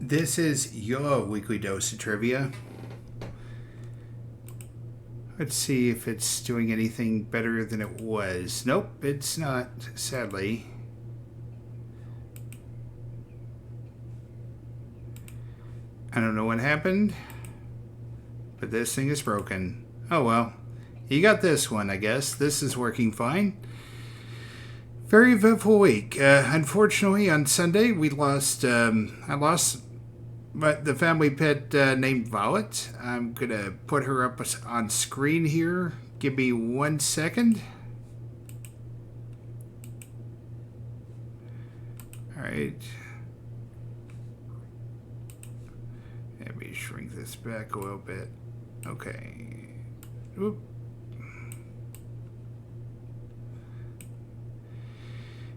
This is your weekly dose of trivia. Let's see if it's doing anything better than it was. Nope, it's not, sadly. I don't know what happened, but this thing is broken. Oh well. You got this one, I guess. This is working fine. Very eventful week. Unfortunately, on Sunday, I lost the family pet named Violet. I'm going to put her up on screen here. Give me 1 second. Alright. Let me shrink this back a little bit. Okay. Oop.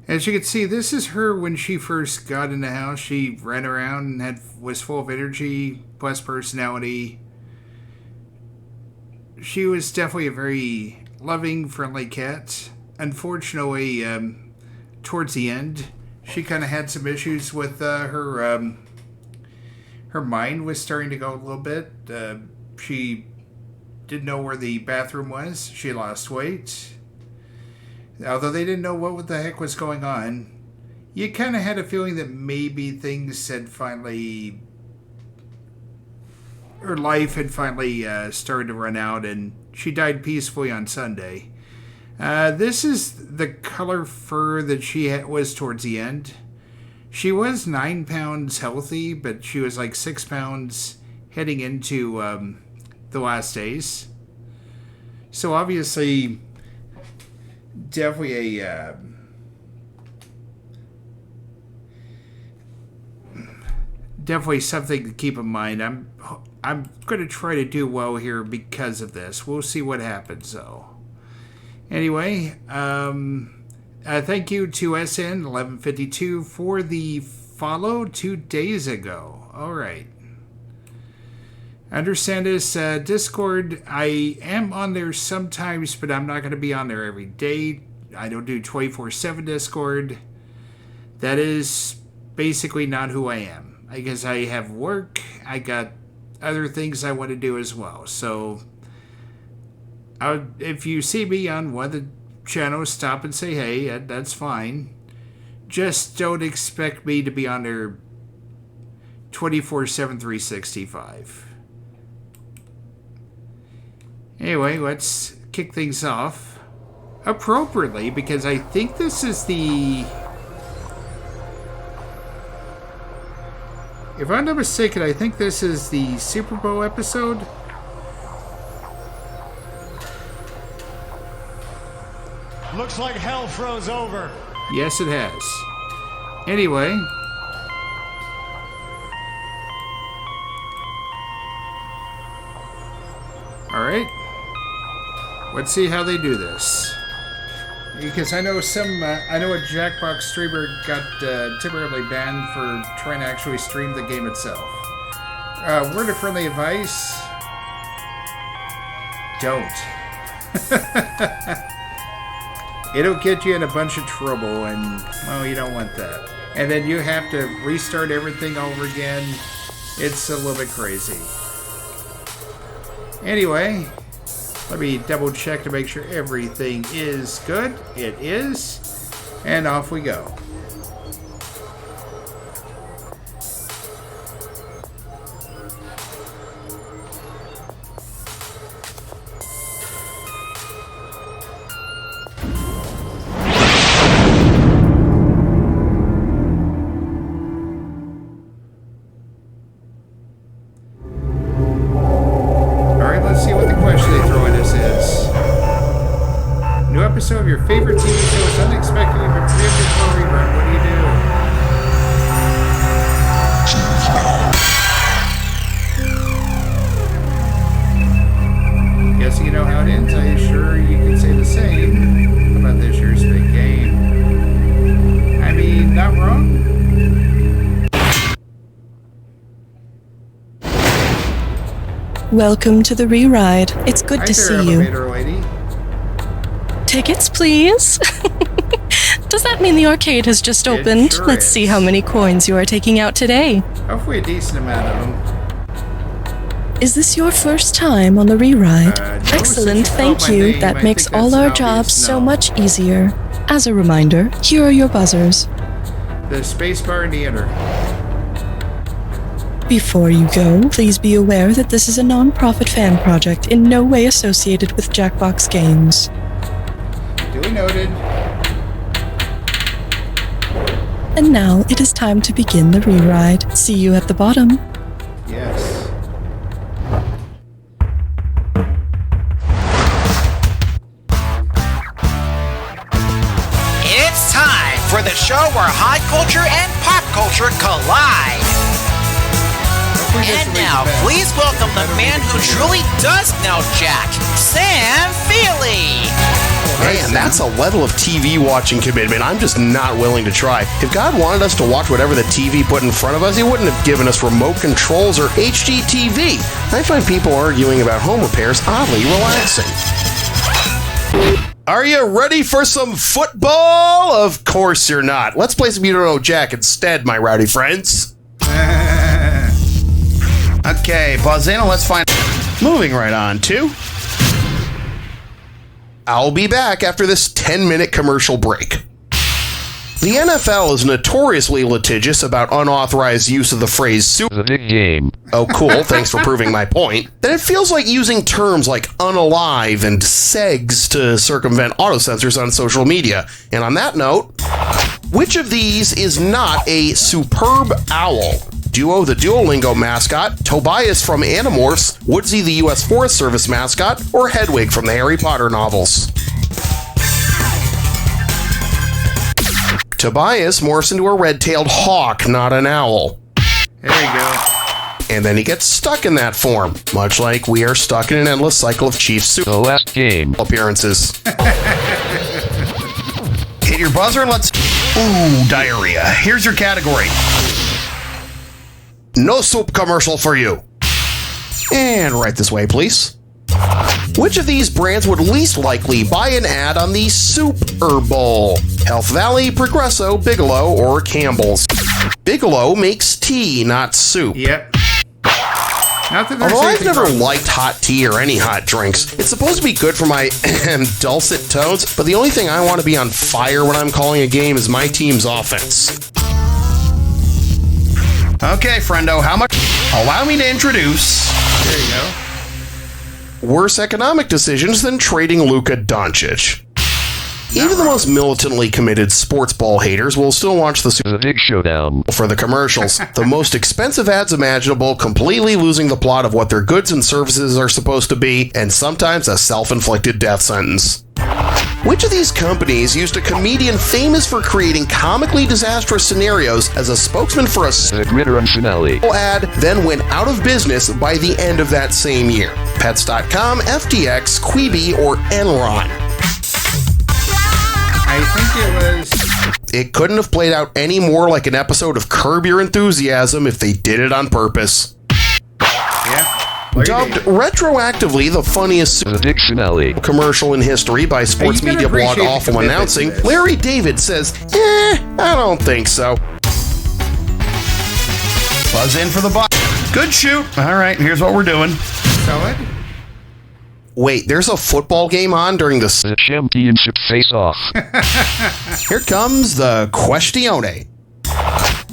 As you can see, this is her when she first got in the house. She ran around and was full of energy plus personality. She was definitely a very loving, friendly cat. Unfortunately, towards the end, she kind of had some issues with her mind was starting to go a little bit. She didn't know where the bathroom was. She lost weight. Although they didn't know what the heck was going on, you kind of had a feeling that maybe things had finally, her life had finally started to run out, and she died peacefully on Sunday. This is the color fur that she was towards the end. She was 9 pounds healthy, but she was like 6 pounds heading into the last days. So obviously, definitely definitely something to keep in mind. I'm going to try to do well here because of this. We'll see what happens, though. Anyway, thank you to SN1152 for the follow 2 days ago. All right. Understand this, Discord, I am on there sometimes, but I'm not going to be on there every day. I don't do 24/7 Discord. That is basically not who I am. I guess I have work. I got other things I want to do as well. So, if you see me on one of the channels, stop and say hey. That's fine. Just don't expect me to be on there 24/7, 365. Anyway, let's kick things off appropriately, because I think this is the... If I'm not mistaken, I think this is the Super Bowl episode. Looks like hell froze over. Yes, it has. Anyway. Alright. Let's see how they do this. Because I know I know a Jackbox streamer got temporarily banned for trying to actually stream the game itself. Word of friendly advice: don't. It'll get you in a bunch of trouble, and, well, you don't want that. And then you have to restart everything over again. It's a little bit crazy. Anyway, let me double check to make sure everything is good. It is. And off we go. Episode of your favorite TV show is unexpectedly retrieved for a rerun. What do? Guessing you know how it ends. I'm sure you can say the same about this year's big game. I mean, not wrong. Welcome to the Reride. It's good to see you. Lady. Tickets, please. Does that mean the arcade has just opened? Sure Let's see how many coins you are taking out today. Hopefully a decent amount of them. Is this your first time on the Reride? No, Excellent, since you thank called my you. name, That I makes think all that's our an jobs obvious so no. much easier. As a reminder, here are your buzzers. The spacebar and the enter. Before you go, please be aware that this is a non-profit fan project in no way associated with Jackbox Games. Duly noted. And now it is time to begin the Reride. See you at the bottom. Yes. It's time for the show where high culture and pop culture collide. And now, please welcome the man who truly does know Jack, Sam Feely. Man, that's a level of TV watching commitment I'm just not willing to try. If God wanted us to watch whatever the TV put in front of us, He wouldn't have given us remote controls or HDTV. I find people arguing about home repairs oddly relaxing. Are you ready for some football? Of course you're not. Let's play some You Don't Know Jack instead, my rowdy friends. Okay, buzz in and let's find... Moving right on to... I'll be back after this 10-minute commercial break. The NFL is notoriously litigious about unauthorized use of the phrase super... The big game. Oh, cool. Thanks for proving my point. Then it feels like using terms like unalive and segs to circumvent autocensors on social media. And on that note, which of these is not a superb owl? Duo, the Duolingo mascot, Tobias from Animorphs, Woodsy, the U.S. Forest Service mascot, or Hedwig from the Harry Potter novels? Tobias morphs into a red-tailed hawk, not an owl. There you go. And then he gets stuck in that form, much like we are stuck in an endless cycle of Chief Soup The last game. appearances. Hit your buzzer and let's... Ooh, diarrhea. Here's your category. No soup commercial for you. And right this way, please. Which of these brands would least likely buy an ad on the Super Bowl? Health Valley, Progresso, Bigelow, or Campbell's? Bigelow makes tea, not soup. Yep. Not that there's Although I've anything never wrong. liked hot tea or any hot drinks, it's supposed to be good for my dulcet tones, but the only thing I want to be on fire when I'm calling a game is my team's offense. Okay, friendo, how much? Allow me to introduce... There you go. Worse economic decisions than trading Luka Doncic. Even the most militantly committed sports ball haters will still watch the Big Showdown for the commercials. The most expensive ads imaginable, completely losing the plot of what their goods and services are supposed to be, and sometimes a self-inflicted death sentence. Which of these companies used a comedian famous for creating comically disastrous scenarios as a spokesman for a Gritter and finale. ad, then went out of business by the end of that same year? Pets.com, FTX, Quibi, or Enron? I think it was... It couldn't have played out any more like an episode of Curb Your Enthusiasm if they did it on purpose. Yeah. Dubbed retroactively the funniest Big finale. commercial in history by sports You gotta media blog appreciate the Awful commitment Announcing, to this. Larry David says, I don't think so. Buzz in for the buck. Good shoot. All right, here's what we're doing. Solid. Wait, there's a football game on during the... The championship face-off. Here comes the questione.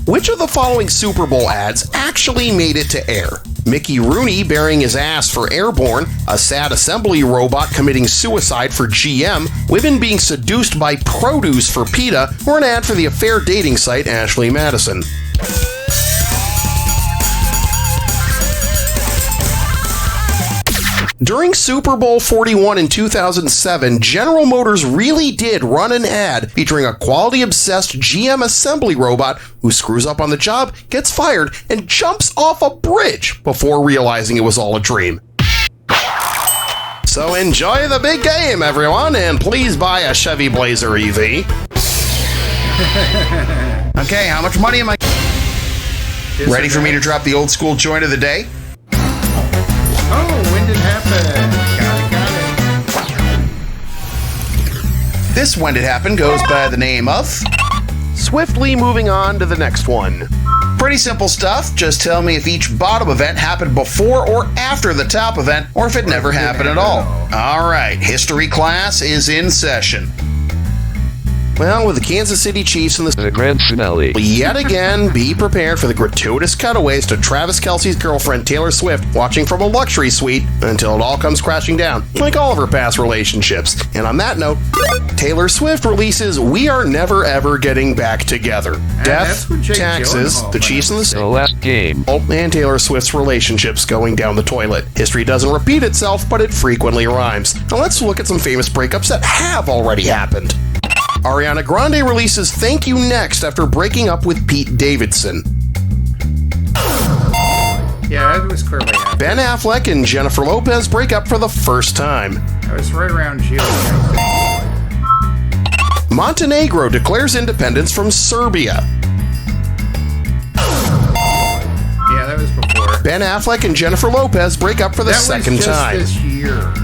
Which of the following Super Bowl ads actually made it to air? Mickey Rooney burying his ass for Airborne, a sad assembly robot committing suicide for GM, women being seduced by produce for PETA, or an ad for the affair dating site Ashley Madison? During Super Bowl 41 in 2007, General Motors really did run an ad featuring a quality-obsessed GM assembly robot who screws up on the job, gets fired, and jumps off a bridge before realizing it was all a dream. So enjoy the big game, everyone, and please buy a Chevy Blazer EV. Okay, how much money am I... Ready for me to drop the old school joint of the day? Oh, when did it happen? Got it. This When Did Happen goes by the name of... Swiftly moving on to the next one. Pretty simple stuff. Just tell me if each bottom event happened before or after the top event, or if it never happened at all. All right, history class is in session. Well, with the Kansas City Chiefs in The grand finale. yet again, be prepared for the gratuitous cutaways to Travis Kelce's girlfriend Taylor Swift watching from a luxury suite until it all comes crashing down, like all of her past relationships. And on that note, Taylor Swift releases We Are Never Ever Getting Back Together. Death, that's with Jake taxes, Gyllenhaal, the Chiefs and The last game. and Taylor Swift's relationships going down the toilet. History doesn't repeat itself, but it frequently rhymes. Now let's look at some famous breakups that have already happened. Ariana Grande releases Thank You Next after breaking up with Pete Davidson. Yeah, that was clearly happened. Ben Affleck and Jennifer Lopez break up for the first time. That was right around June, I think. Montenegro declares independence from Serbia. Yeah, that was before. Ben Affleck and Jennifer Lopez break up for the That second was just time. this year.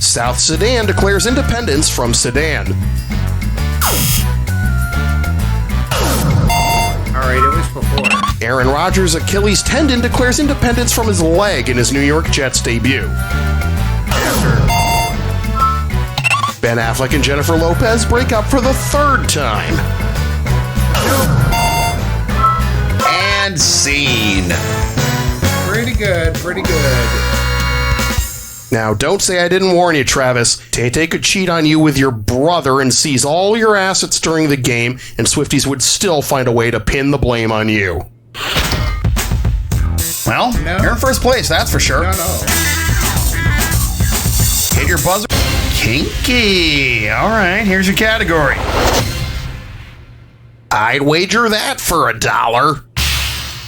South Sudan declares independence from Sudan. Alright, it was before. Aaron Rodgers' Achilles tendon declares independence from his leg in his New York Jets debut. After. Ben Affleck and Jennifer Lopez break up for the third time. And scene. Pretty good, pretty good. Now, don't say I didn't warn you, Travis. Tay-Tay could cheat on you with your brother and seize all your assets during the game, and Swifties would still find a way to pin the blame on you. Well, No. you're in first place, that's for sure. No, no. Hit your buzzer. Kinky. All right, here's your category. I'd wager that for $1.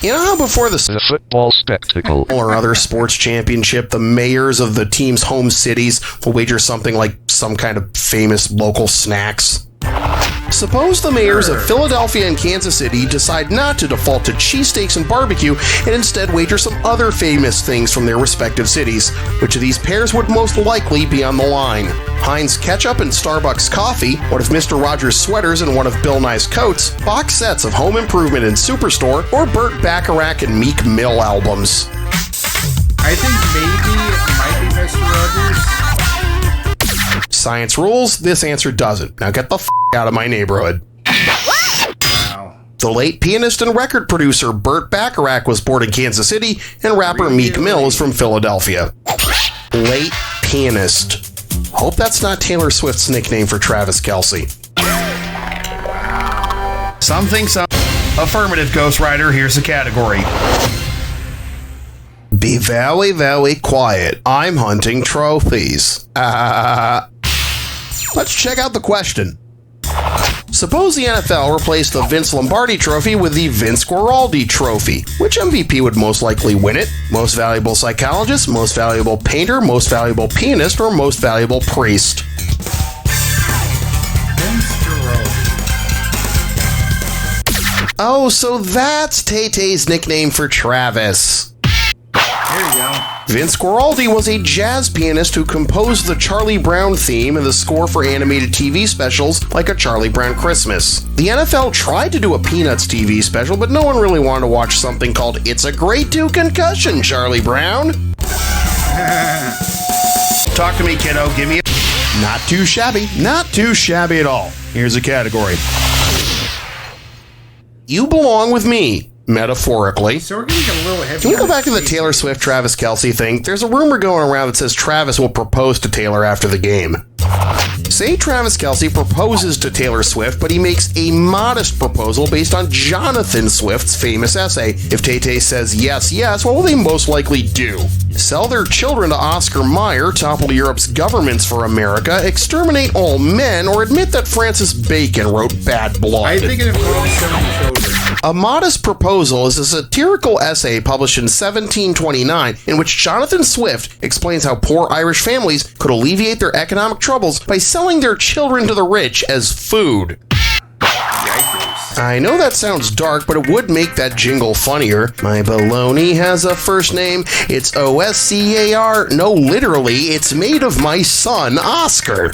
You know how before the The football spectacle. or other sports championship, the mayors of the team's home cities will wager something like some kind of famous local snacks? Suppose the mayors of Philadelphia and Kansas City decide not to default to cheesesteaks and barbecue and instead wager some other famous things from their respective cities. Which of these pairs would most likely be on the line? Heinz ketchup and Starbucks coffee, one of Mr. Rogers' sweaters and one of Bill Nye's coats, box sets of Home Improvement and Superstore, or Burt Bacharach and Meek Mill albums? I think maybe it might be Mr. Rogers. Science rules, this answer doesn't. Now get the f*** out of my neighborhood. Wow. The late pianist and record producer Burt Bacharach was born in Kansas City, and rapper Meek Mill is from Philadelphia. Late pianist. Hope that's not Taylor Swift's nickname for Travis Kelce. Something. Affirmative, Ghost Rider. Here's the category. Be very, very quiet. I'm hunting trophies. Let's check out the question. Suppose the NFL replaced the Vince Lombardi Trophy with the Vince Guaraldi Trophy. Which MVP would most likely win it? Most valuable psychologist, most valuable painter, most valuable pianist, or most valuable priest? Oh, so that's Tay-Tay's nickname for Travis. There you go. Vince Guaraldi was a jazz pianist who composed the Charlie Brown theme and the score for animated TV specials like A Charlie Brown Christmas. The NFL tried to do a Peanuts TV special, but no one really wanted to watch something called It's a Great 2 Concussion, Charlie Brown. Talk to me, kiddo. Give me a... Not too shabby. Not too shabby at all. Here's a category. You belong with me. Metaphorically. So we're going to get a little heavy. Can we go back to the Taylor Swift Travis Kelce thing? There's a rumor going around that says Travis will propose to Taylor after the game. Say Travis Kelce proposes to Taylor Swift, but he makes a modest proposal based on Jonathan Swift's famous essay. If Tay-Tay says yes, yes, what will they most likely do? Sell their children to Oscar Mayer, topple Europe's governments for America, exterminate all men, or admit that Francis Bacon wrote Bad Blood? I think it involves 7 children. A Modest Proposal is a satirical essay published in 1729 in which Jonathan Swift explains how poor Irish families could alleviate their economic troubles by selling their children to the rich as food. Yikers. I know that sounds dark, but it would make that jingle funnier. My baloney has a first name. It's Oscar. No, literally, it's made of my son, Oscar.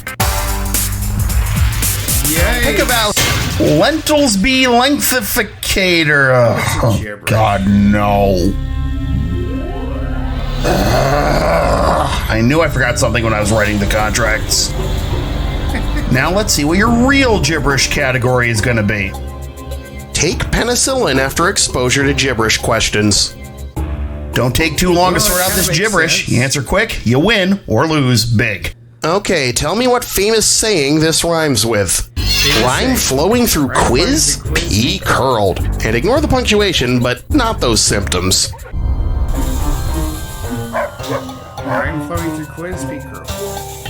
Yay. Think about lentils be lengthificator. Oh, gibberish. God, no. I knew I forgot something when I was writing the contracts. Now let's see what your real gibberish category is going to be. Take penicillin after exposure to gibberish questions. Don't take too long to Well, sort out that this makes gibberish. sense. You answer quick, you win or lose big. Okay, tell me what famous saying this rhymes with. Rhyme flowing through Rhyme quiz? flowing through quiz. P curled. And ignore the punctuation, but not those symptoms. Rhyme flowing through quiz, P curl.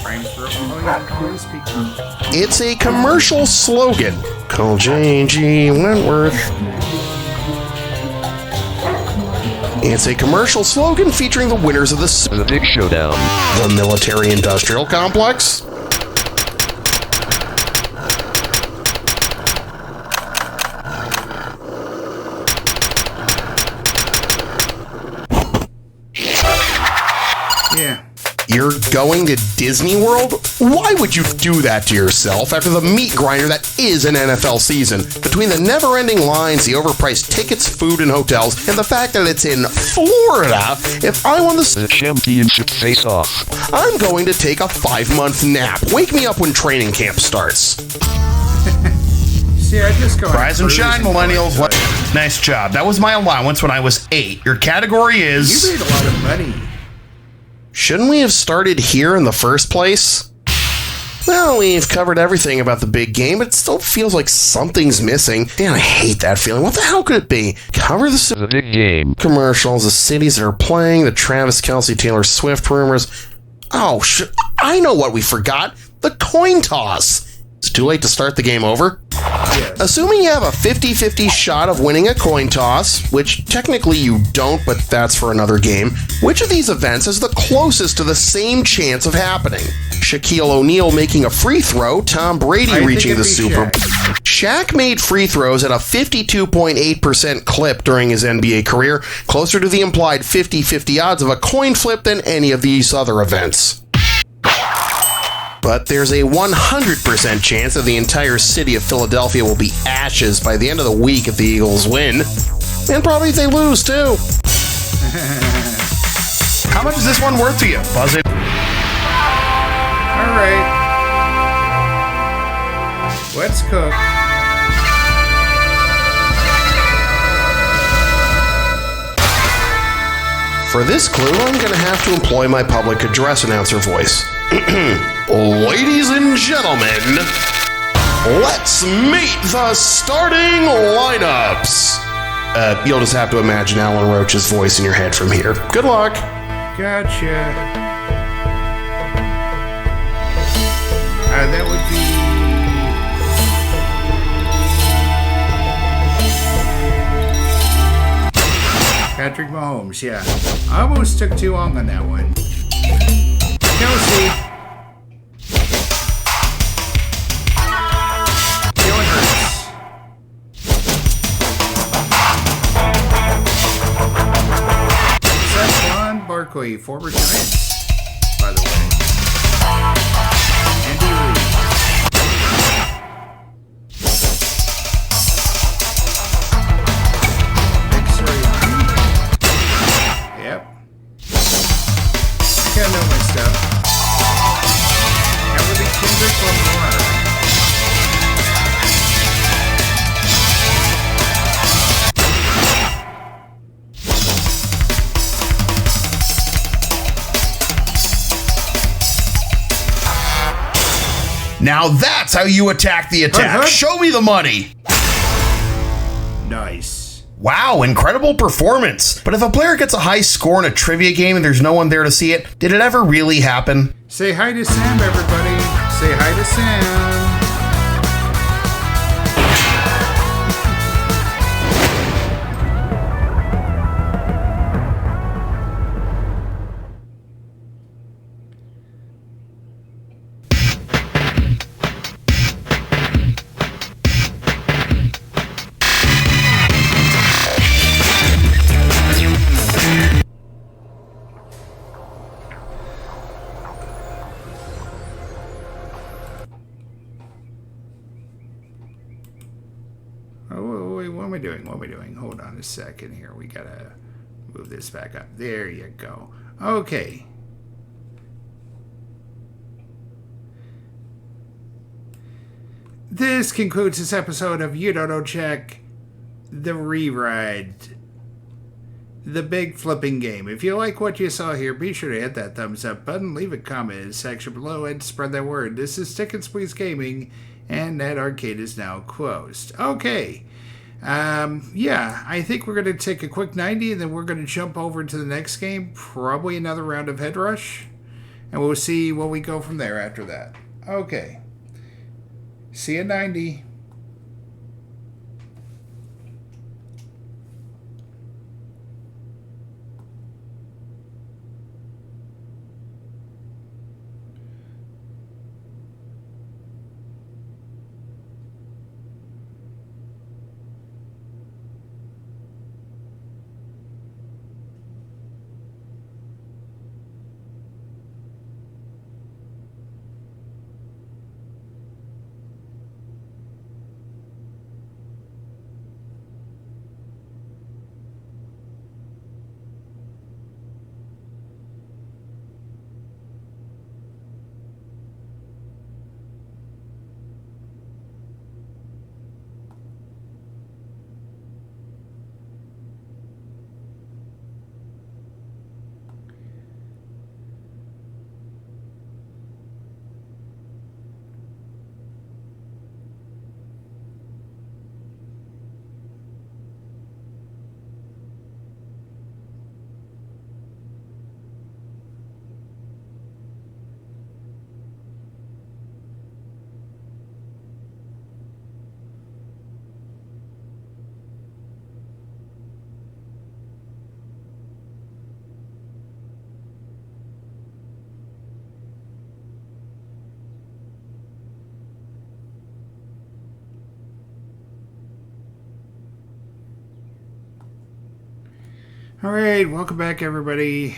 Rhyme flowing through quiz, P curl. It's a commercial slogan. Call J.G. Wentworth. It's a commercial slogan featuring the winners of The Dick Showdown. the military-industrial complex. Yeah. You're going to Disney World? Why would you do that to yourself after the meat grinder that is an NFL season? Between the never-ending lines, the overpriced tickets, food, and hotels, and the fact that it's in Florida, if I won The championship face-off. I'm going to take a 5-month nap. Wake me up when training camp starts. See, I just go. Rise and shine, millennials. Nice job. That was my allowance when I was 8. Your category You is... made a lot of money. Shouldn't we have started here in the first place? Well, we've covered everything about the big game, but it still feels like something's missing. Damn, I hate that feeling. What the hell could it be? Cover the The big game. commercials, the cities that are playing, the Travis Kelce, Taylor Swift rumors. Oh, I know what we forgot. The coin toss. It's too late to start the game over. Yes. Assuming you have a 50-50 shot of winning a coin toss, which technically you don't, but that's for another game, which of these events is the closest to the same chance of happening? Shaquille O'Neal making a free throw, Tom Brady I think reaching it'd the be Super Bowl. Shaq made free throws at a 52.8% clip during his NBA career, closer to the implied 50-50 odds of a coin flip than any of these other events. But there's a 100% chance that the entire city of Philadelphia will be ashes by the end of the week if the Eagles win. And probably if they lose, too. How much is this one worth to you? Buzz it. All right. Let's cook. For this clue, I'm going to have to employ my public address announcer voice. Ladies and gentlemen, let's meet the starting lineups. You'll just have to imagine Alan Roach's voice in your head from here. Good luck. Gotcha. That would be... Patrick Mahomes, yeah. I almost took too long on that one. Kelsey. Jalen Hurts. Saquon Barkley, former Giants, by the way. Andy Reid. Yep. I kinda know my stuff. Everly Kendrick Lamar. Now that's how you attack the attack. Huh? Show me the money. Nice. Wow, incredible performance. But if a player gets a high score in a trivia game and there's no one there to see it, did it ever really happen? Say hi to Sam, everybody. Say hi to Sam. Oh, wait, what am I doing? What am I doing? Hold on a second here. We gotta move this back up. There you go. Okay. This concludes this episode of You Don't Know Check, the Reride, the big flipping game. If you like what you saw here, be sure to hit that thumbs up button, leave a comment in the section below, and spread that word. This is Stick and Squeeze Gaming, and that arcade is now closed. Okay. Yeah, I think we're going to take a quick 90, and then we're going to jump over to the next game, probably another round of Headrush, and we'll see where we go from there after that. Okay. See you 90. Alright, welcome back everybody.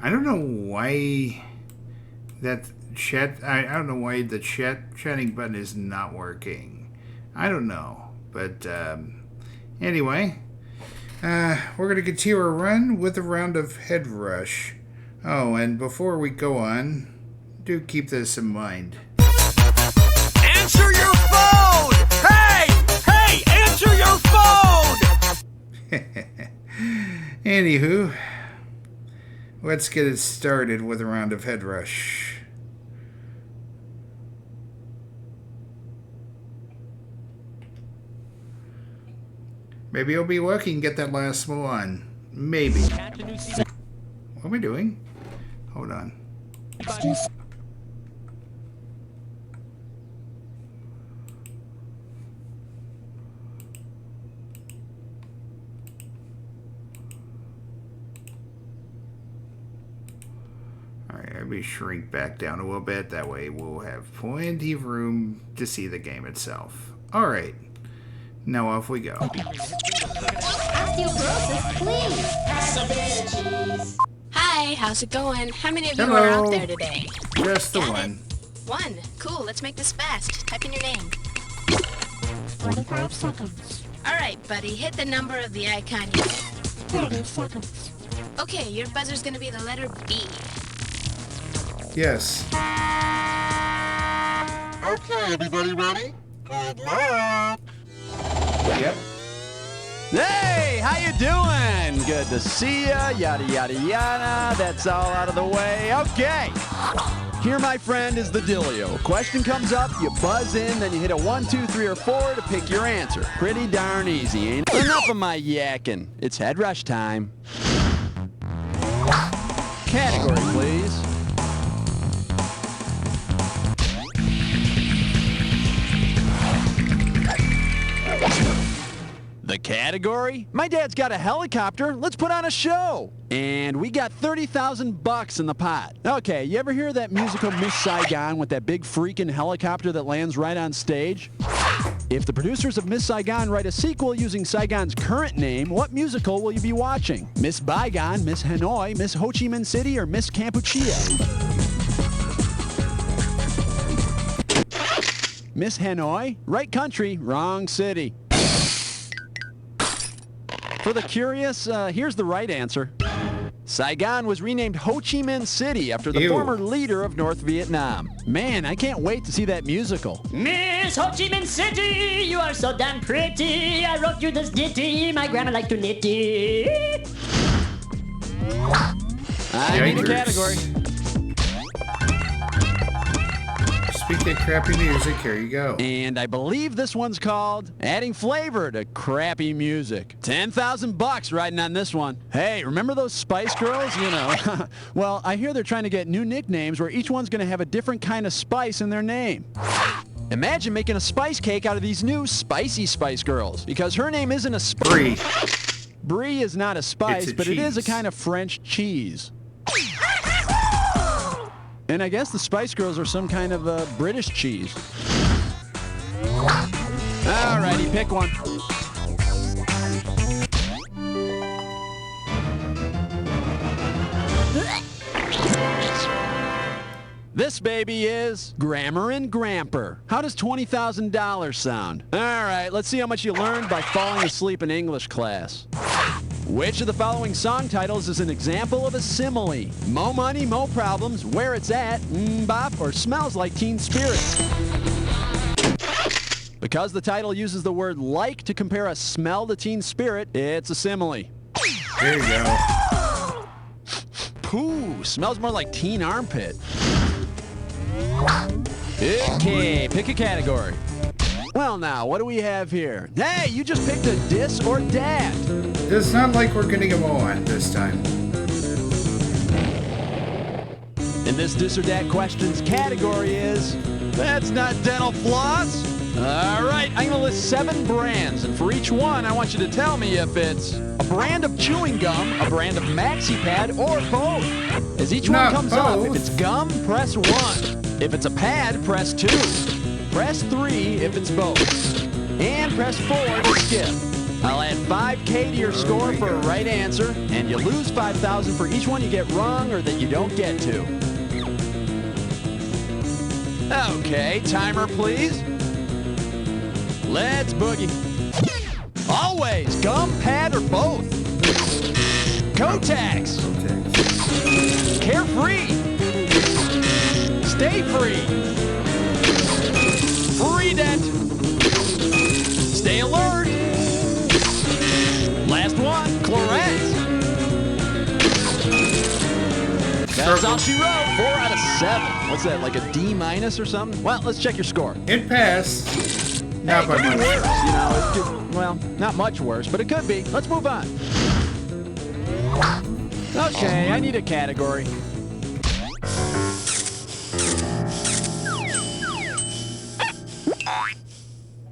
I don't know why that chat, I don't know why the chatting button is not working. I don't know. But anyway, we're going to continue our run with a round of Headrush. Oh, and before we go on, do keep this in mind. Answer your phone! Hey, answer your phone! Anywho, let's get it started with a round of Headrush. Maybe I'll be lucky and get that last one. Maybe. What am I doing? Hold on. Alright, let me shrink back down a little bit. That way we'll have plenty of room to see the game itself. Alright. Now off we go. Osteoporosis, please. Hi, how's it going? How many of you Hello. are out there today? Just the Got one. it. One. Cool, let's make this fast. Type in your name. 45 seconds. Alright, buddy, hit the number of the icon you get. 30 seconds. Okay, your buzzer's gonna be the letter B. Yes. Okay, everybody ready? Good luck. Yep. Hey, how you doing? Good to see ya, yada, yada, yada. That's all out of the way. Okay. Here, my friend, is the dealio. Question comes up, you buzz in, then you hit a 1, 2, 3, or 4 to pick your answer. Pretty darn easy, ain't it? Enough of my yakking. It's Headrush time. Category, please. The category? My dad's got a helicopter. Let's put on a show. And we got $30,000 in the pot. Okay, you ever hear that musical Miss Saigon with that big freaking helicopter that lands right on stage? If the producers of Miss Saigon write a sequel using Saigon's current name, what musical will you be watching? Miss Bygone, Miss Hanoi, Miss Ho Chi Minh City, or Miss Kampuchea? Miss Hanoi? Right country, wrong city. For the curious, here's the right answer. Saigon was renamed Ho Chi Minh City after the former leader of North Vietnam. Man, I can't wait to see that musical. Miss Ho Chi Minh City, you are so damn pretty. I wrote you this ditty, my grandma liked to nitty. I need a category. Speaking of crappy music, here you go. And I believe this one's called Adding Flavor to Crappy Music. $10,000 riding on this one. Hey, remember those Spice Girls? You know. Well, I hear they're trying to get new nicknames where each one's going to have a different kind of spice in their name. Imagine making a spice cake out of these new spicy Spice Girls, because her name isn't a Brie. Brie is not a spice, but cheese. it is a kind of French cheese. And I guess the Spice Girls are some kind of British cheese. Alrighty, pick one. This baby is Grammar and Gramper. How does $20,000 sound? Alright, let's see how much you learned by falling asleep in English class. Which of the following song titles is an example of a simile? Mo money, mo problems, where it's at, bop, or smells like Teen Spirit? Because the title uses the word like to compare a smell to Teen Spirit, it's a simile. There you go. Pooh, smells more like teen armpit. Okay, pick a category. Well now, what do we have here? Hey, you just picked a dis or dat. It's not like we're getting them all on this time. And this dis or dat questions category is, that's not dental floss. All right, I'm gonna list 7 brands, and for each one, I want you to tell me if it's a brand of chewing gum, a brand of maxi pad, or both. As each one comes up, if it's gum, press 1. If it's a pad, press 2. Press 3 if it's both. And press 4 to skip. I'll add 5K to your score for a right answer, and you lose 5,000 for each one you get wrong or that you don't get to. Okay, timer please. Let's boogie. Always, gum, pad, or both. Kotex. Carefree. Stay free. Free dent. Stay alert. Last one, Clarence. That's all she wrote. 4 out of 7. What's that, like a D- or something? Well, let's check your score. It passed. Not by much. Worse, you know, it could, well, not much worse, but it could be. Let's move on. Okay, I need a category.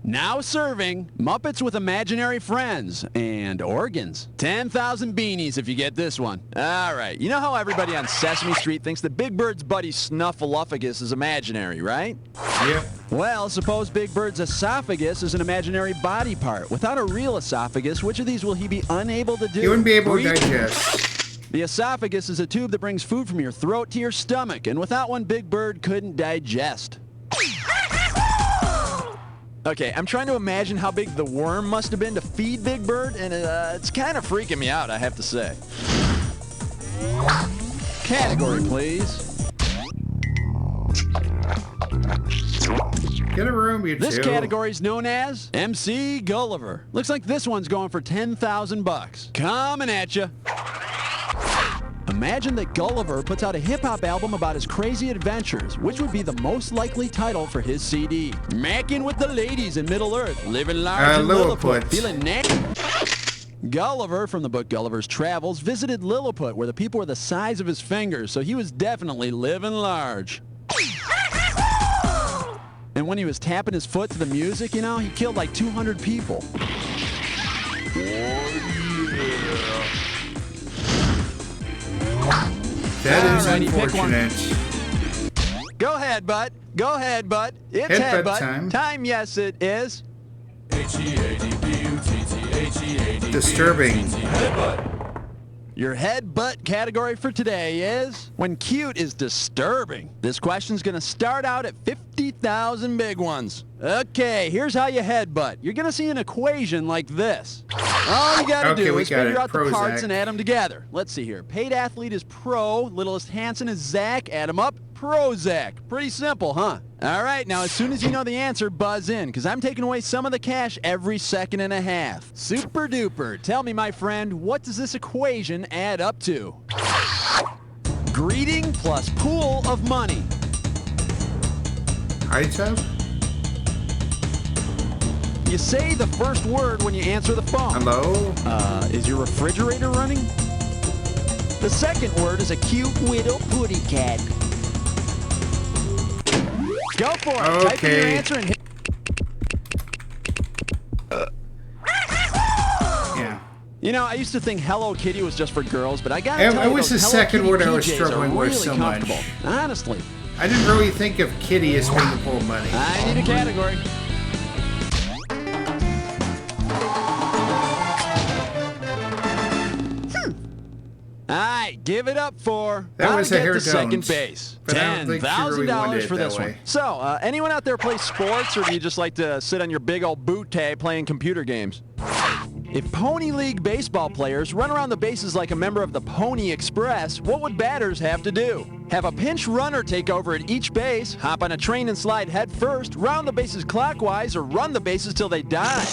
Now serving Muppets with imaginary friends and organs. 10,000 beanies if you get this one. All right, you know how everybody on Sesame Street thinks that Big Bird's buddy Snuffleupagus is imaginary, right? Yep. Well, suppose Big Bird's esophagus is an imaginary body part. Without a real esophagus, which of these will he be unable to do? He wouldn't be able to digest. The esophagus is a tube that brings food from your throat to your stomach, and without one, Big Bird couldn't digest. Okay, I'm trying to imagine how big the worm must have been to feed Big Bird, and it's kind of freaking me out, I have to say. Category, please. Get a room, you This two. category is known as MC Gulliver. Looks like this one's going for 10,000 bucks. Coming at you. Imagine that Gulliver puts out a hip-hop album about his crazy adventures. Which would be the most likely title for his CD? Mackin' with the ladies in Middle-earth. Living large in Lilliput. Feeling Gulliver, from the book Gulliver's Travels, visited Lilliput, where the people were the size of his fingers, so he was definitely living large. And when he was tapping his foot to the music, you know, he killed like 200 people. That is unfortunate. Go ahead, bud. Go ahead, bud. It's Headbutt headbutt time. time. Yes, it is. Disturbing. Your headbutt category for today is when cute is disturbing. This question's gonna start out at 50,000 big ones. Okay, here's how you headbutt. You're gonna see an equation like this. All you gotta do is figure out the parts and add them together. Let's see here. Paid athlete is Pro, littlest Hanson is Zach, add them up, Prozac. Pretty simple, huh? All right, now as soon as you know the answer, buzz in, because I'm taking away some of the cash every second and a half. Super duper. Tell me, my friend, what does this equation add up to? Greeting plus pool of money. Item? You say the first word when you answer the phone. Hello? Is your refrigerator running? The second word is a cute little putty cat. Go for it. Okay. Type in your answer and hit. Yeah. You know, I used to think Hello Kitty was just for girls, but I gotta tell you, It was the those Hello second Kitty word I was PJs struggling are with really so much. comfortable. Honestly. I didn't really think of Kitty as being the pool money. I need a category. All right, give it up for That was a get hair to second don't. base. But I don't think she really wanted $10,000 it for that this way. one. So, anyone out there play sports, or do you just like to sit on your big old boot tag playing computer games? If Pony League baseball players run around the bases like a member of the Pony Express, what would batters have to do? Have a pinch runner take over at each base, hop on a train and slide head first, round the bases clockwise, or run the bases till they die?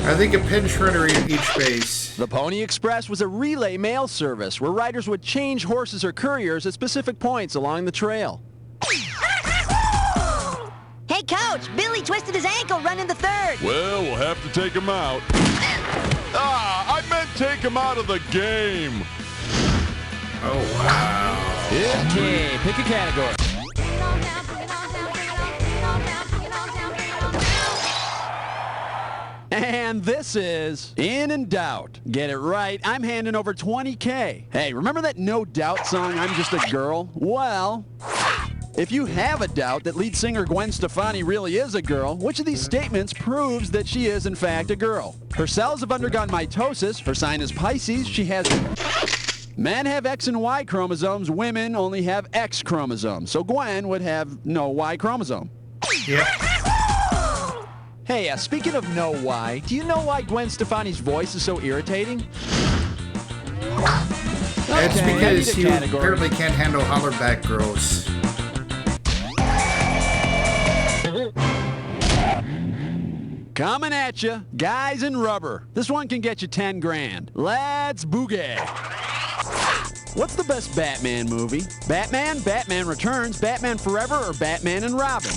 I think a pinch runner at each base. The Pony Express was a relay mail service where riders would change horses or couriers at specific points along the trail. Hey, Coach, Billy twisted his ankle running the third. Well, we'll have to take him out. I meant take him out of the game. Oh, wow. Okay, pick a category. And this is In and Doubt. Get it right, I'm handing over $20K. Hey, remember that No Doubt song, I'm Just a Girl? Well, If you have a doubt that lead singer Gwen Stefani really is a girl, which of these statements proves that she is in fact a girl? Her cells have undergone mitosis, her sign is Pisces, she has... Men have X and Y chromosomes, women only have X chromosomes. So Gwen would have no Y chromosome. Yep. Hey, speaking of no Y, do you know why Gwen Stefani's voice is so irritating? It's Okay, because I need a you category. apparently can't handle hollerback girls. Coming at you, guys in rubber. This one can get you 10 grand. Let's boogie. What's the best Batman movie? Batman, Batman Returns, Batman Forever, or Batman and Robin?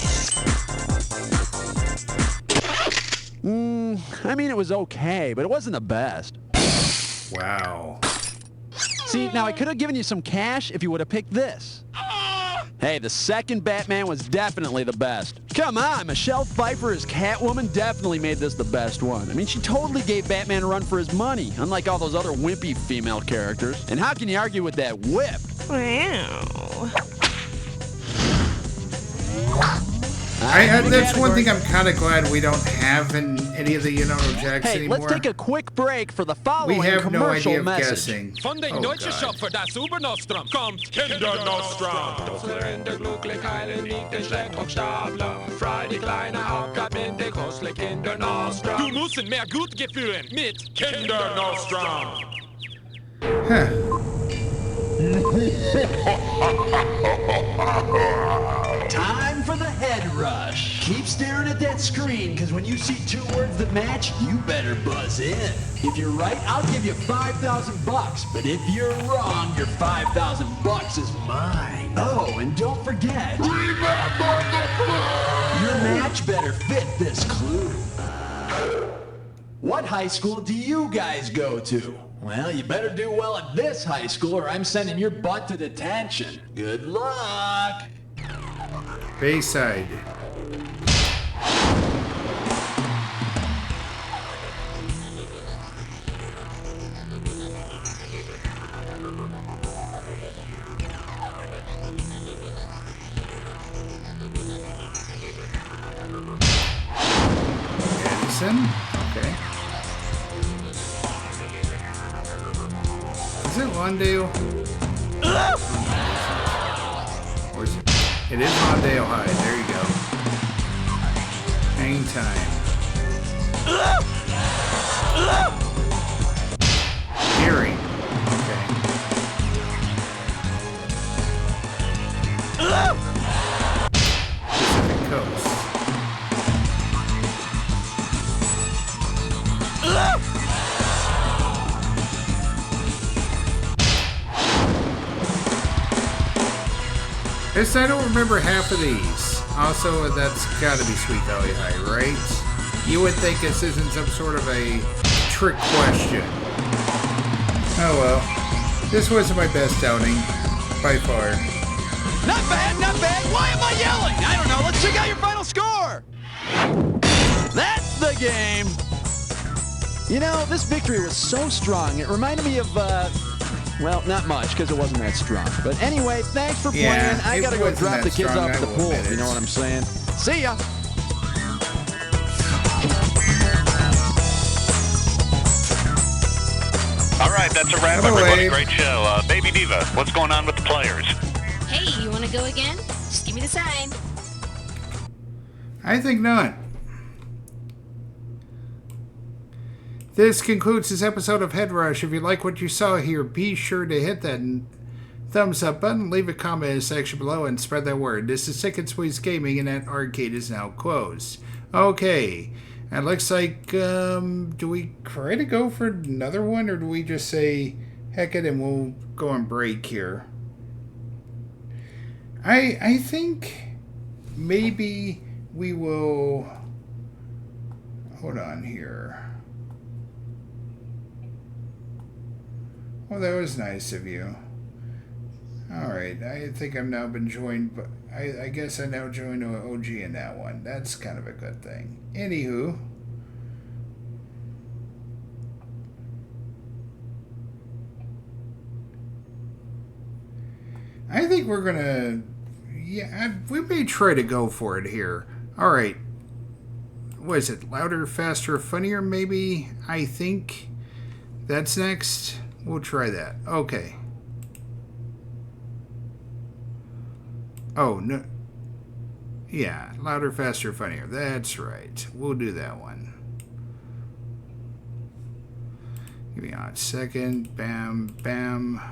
I mean, it was okay, but it wasn't the best. Wow. See, now I could have given you some cash if you would have picked this. Hey, the second Batman was definitely the best. Come on, Michelle Pfeiffer as Catwoman definitely made this the best one. I mean, she totally gave Batman a run for his money, unlike all those other wimpy female characters. And how can you argue with that whip? Wow. That's one thing I'm kind of glad we don't have in any of the United Jacks Hey, anymore. let's take a quick break for the following We have no commercial idea of message. guessing. Von den Oh, deutschen God. Schöpfer das Übernostrum kommt Kindernostrum. Dussel glücklich heilen liegt den Schlechthochstapler. Frei die kleine Hauptgabe mit den kostlichen Kindernostrum. Du musst mehr Gutgefühlen mit Kindernostrum. Time for the Headrush. Keep staring at that screen, because when you see two words that match, you better buzz in. If you're right, I'll give you $5,000. But if you're wrong, your $5,000 is mine. Oh, and don't forget, your match better fit this clue. What high school do you guys go to? Well, you better do well at this high school or I'm sending your butt to detention. Good luck. Bayside. Edison? Okay. Is it Lawndale? Or is it? It is Lawndale High. There you go. Hang time. Hearing. Okay. Pacific Coast. Guess I don't remember half of these. Also, that's gotta be Sweet Valley High, right? You would think this isn't some sort of a trick question. Oh well. This wasn't my best outing, by far. Not bad, not bad. Why am I yelling? I don't know. Let's check out your final score. That's the game. You know, this victory was so strong. It reminded me of, well, not much, because it wasn't that strong. But anyway, thanks for playing. I gotta go drop the kids off at the pool, you know what I'm saying? See ya! All right, that's a wrap, everybody. Great show. Baby Diva, what's going on with the players? Hey, you want to go again? Just give me the sign. I think not. This concludes this episode of Headrush. If you like what you saw here, be sure to hit that thumbs up button, leave a comment in the section below, and spread that word. This is Sick and Squeeze Gaming, and that arcade is now closed. Okay, it looks like, do we try to go for another one, or do we just say, heck it, and we'll go on break here? I think maybe we will... Hold on here. Well, that was nice of you. Alright, I think I've now been joined, but I guess I now joined an OG in that one. That's kind of a good thing. Anywho. I think we're gonna... Yeah, we may try to go for it here. All right. What is it? Louder, faster, funnier, maybe? I think that's next. We'll try that. Okay. Oh, no. Yeah, louder, faster, funnier. That's right. We'll do that one. Give me a second. Bam, bam.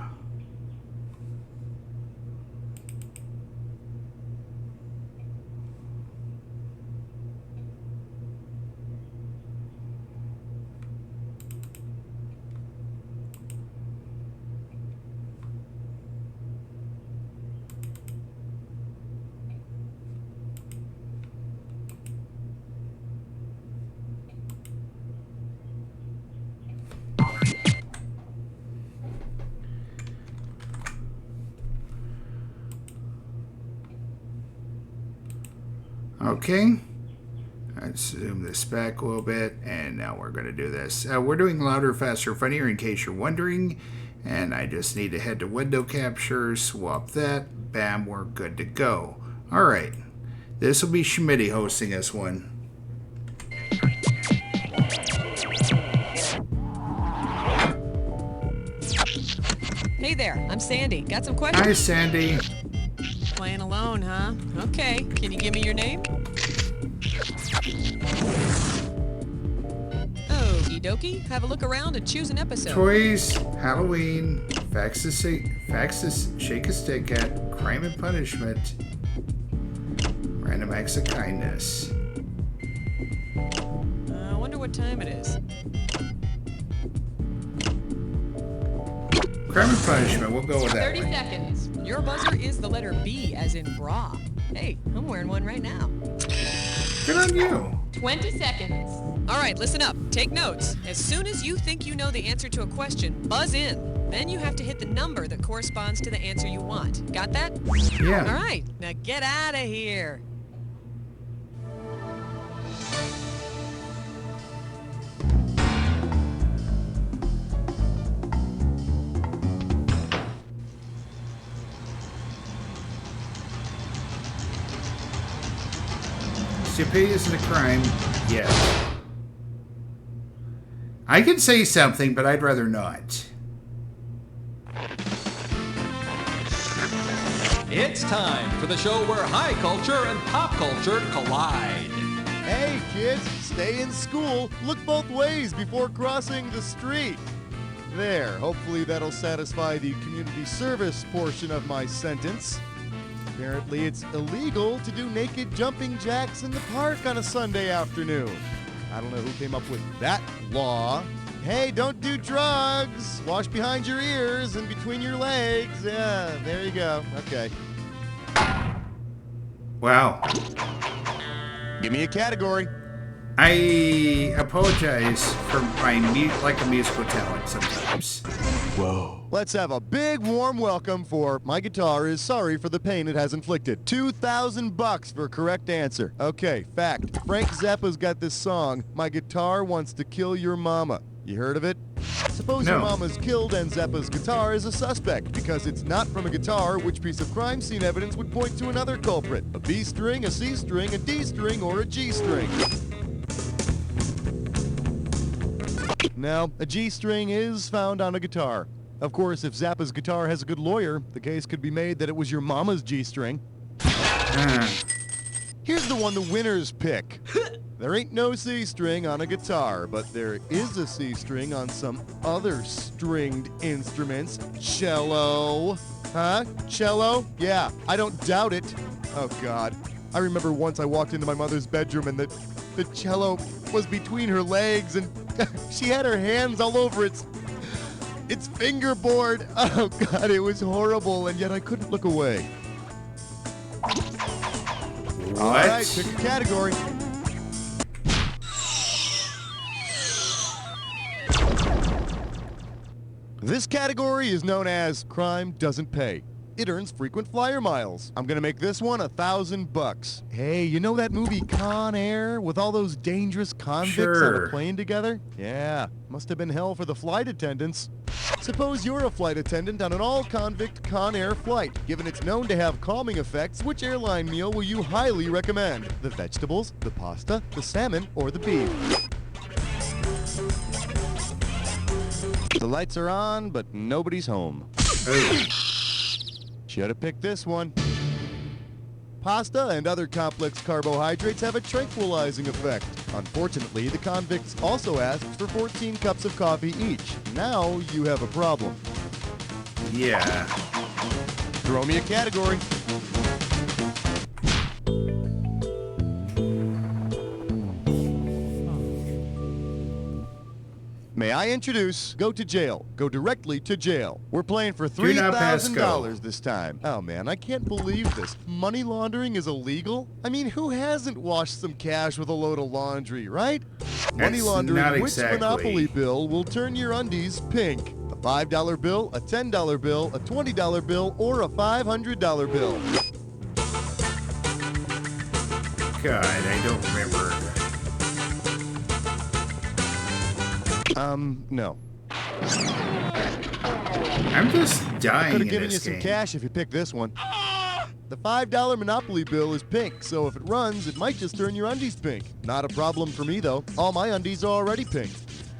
Okay, let's zoom this back a little bit, and now we're going to do this. We're doing louder, faster, funnier, in case you're wondering, and I just need to head to window capture, swap that, bam, we're good to go. All right, this will be Schmitty hosting this one. Hey there, I'm Sandy. Got some questions? Hi, Sandy. Playing alone, huh? Okay, can you give me your name? Okie dokie. Have a look around and choose an episode. Toys, Halloween, faxes, shake a stick at, crime and punishment, random acts of kindness. I wonder what time it is. Crime and punishment, we'll go with that 30 one. seconds. Your buzzer is the letter B, as in bra. Hey, I'm wearing one right now. Good on you. 20 seconds. All right, listen up. Take notes. As soon as you think you know the answer to a question, buzz in. Then you have to hit the number that corresponds to the answer you want. Got that? Yeah. All right, now get out of here. Stupidity isn't a crime. Yes. I can say something, but I'd rather not. It's time for the show where high culture and pop culture collide. Hey kids, stay in school. Look both ways before crossing the street. There, hopefully that'll satisfy the community service portion of my sentence. Apparently it's illegal to do naked jumping jacks in the park on a Sunday afternoon. I don't know who came up with that law. Hey, don't do drugs. Wash behind your ears and between your legs. Yeah, there you go. Okay. Wow. Give me a category. I apologize for my lack of musical talent sometimes. Whoa. Let's have a big warm welcome for My Guitar is Sorry for the Pain It Has Inflicted. $2,000 for correct answer. Okay, fact. Frank Zappa's got this song, My Guitar Wants to Kill Your Mama. You heard of it? Suppose your mama's killed and Zappa's guitar is a suspect because it's not from a guitar, which piece of crime scene evidence would point to another culprit? A B string, a C string, a D string, or a G string? Now, a G string is found on a guitar. Of course, if Zappa's guitar has a good lawyer, the case could be made that it was your mama's G string. Here's the one the winners pick. There ain't no C string on a guitar, but there is a C string on some other stringed instruments. Cello. Huh? Cello? Yeah, I don't doubt it. Oh, God. I remember once I walked into my mother's bedroom and the cello was between her legs and she had her hands all over its fingerboard. Oh, God, it was horrible, and yet I couldn't look away. What? All right, pick a category. This category is known as Crime Doesn't Pay. It earns frequent flyer miles. I'm gonna make this one $1,000. Hey, you know that movie Con Air with all those dangerous convicts on a plane together? Yeah, must have been hell for the flight attendants. Suppose you're a flight attendant on an all-convict Con Air flight. Given it's known to have calming effects, which airline meal will you highly recommend? The vegetables, the pasta, the salmon, or the beef? The lights are on, but nobody's home. Should have picked this one. Pasta and other complex carbohydrates have a tranquilizing effect. Unfortunately, the convicts also asked for 14 cups of coffee each. Now you have a problem. Yeah. Throw me a category. May I introduce Go to Jail. Go directly to jail. We're playing for $3,000 this time. Oh man, I can't believe this. Money laundering is illegal? I mean, who hasn't washed some cash with a load of laundry, right? Money laundering, which Monopoly bill will turn your undies pink? A $5 bill, a $10 bill, a $20 bill, or a $500 bill? God, I don't remember. No. I'm just dying. Could have given you some cash if you picked this one. The $5 Monopoly bill is pink, so if it runs, it might just turn your undies pink. Not a problem for me, though. All my undies are already pink.